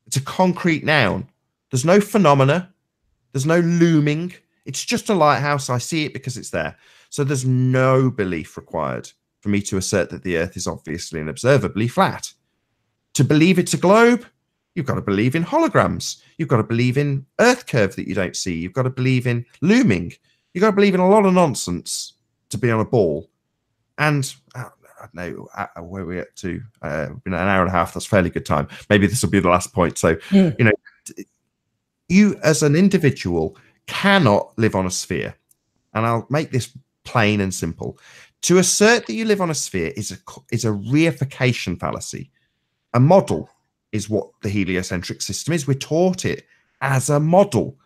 It's a concrete noun. There's no phenomena. There's no looming. It's just a lighthouse. I see it because it's there. So there's no belief required for me to assert that the Earth is obviously and observably flat. To believe it's a globe, you've got to believe in holograms. You've got to believe in Earth curve that you don't see. You've got to believe in looming. You've got to believe in a lot of nonsense to be on a ball. And I don't know where we're at to. Been an hour and a half. That's fairly good time. Maybe this will be the last point. So, you know, you as an individual cannot live on a sphere. And I'll make this plain and simple. To assert that you live on a sphere is a reification fallacy. A model is what the heliocentric system is. We're taught it as a model.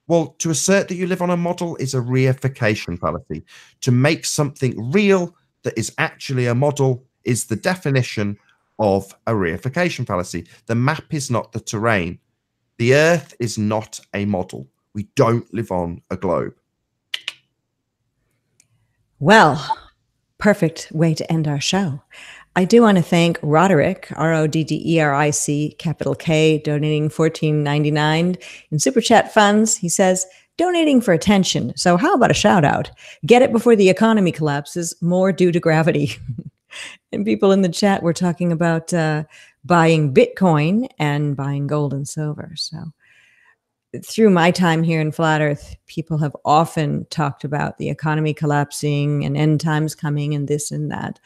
Well, to assert that you live on a model is a reification fallacy. To make something real that is actually a model is the definition of a reification fallacy. The map is not the terrain. The Earth is not a model. We don't live on a globe. Well, perfect way to end our show. I do want to thank Roderick, Rodderic, capital K, donating $14.99 in Super Chat funds. He says, donating for attention. So how about a shout out? Get it before the economy collapses, more due to gravity. And people in the chat were talking about buying Bitcoin and buying gold and silver. So through my time here in Flat Earth, people have often talked about the economy collapsing and end times coming and this and that.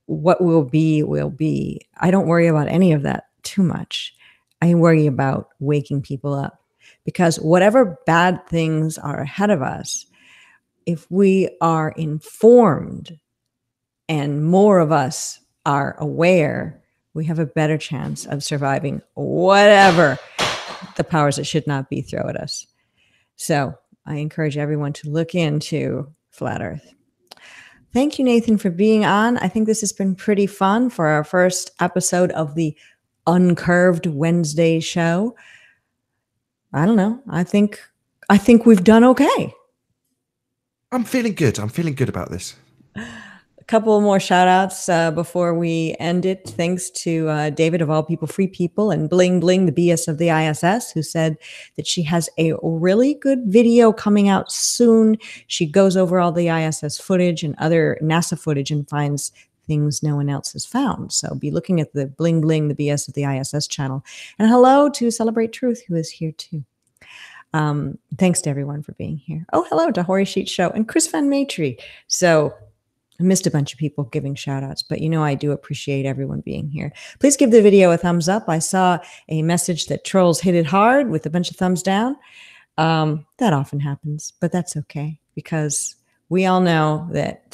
What will be, will be. I don't worry about any of that too much. I worry about waking people up, because whatever bad things are ahead of us, if we are informed and more of us are aware, we have a better chance of surviving whatever the powers that should not be throw at us. So I encourage everyone to look into Flat Earth. Thank you, Nathan, for being on. I think this has been pretty fun for our first episode of the Uncurved Wednesday show. I don't know. I think we've done okay. I'm feeling good. I'm feeling good about this. A couple more shout outs before we end it. Thanks to David of All People Free People and Bling Bling, the BS of the ISS, who said that she has a really good video coming out soon. She goes over all the ISS footage and other NASA footage and finds things no one else has found. So be looking at the Bling Bling, the BS of the ISS channel. And hello to Celebrate Truth, who is here too. Thanks to everyone for being here. Oh, hello to Hori Sheet Show and Chris Van Matry. So I missed a bunch of people giving shout outs, but I do appreciate everyone being here. Please give the video a thumbs up. I saw a message that trolls hit it hard with a bunch of thumbs down. That often happens, but that's okay, because we all know that,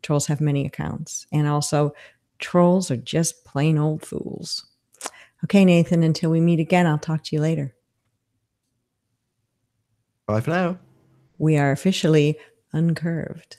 trolls have many accounts, and also trolls are just plain old fools. Okay, Nathan, until we meet again, I'll talk to you later. Bye for now. We are officially uncurved.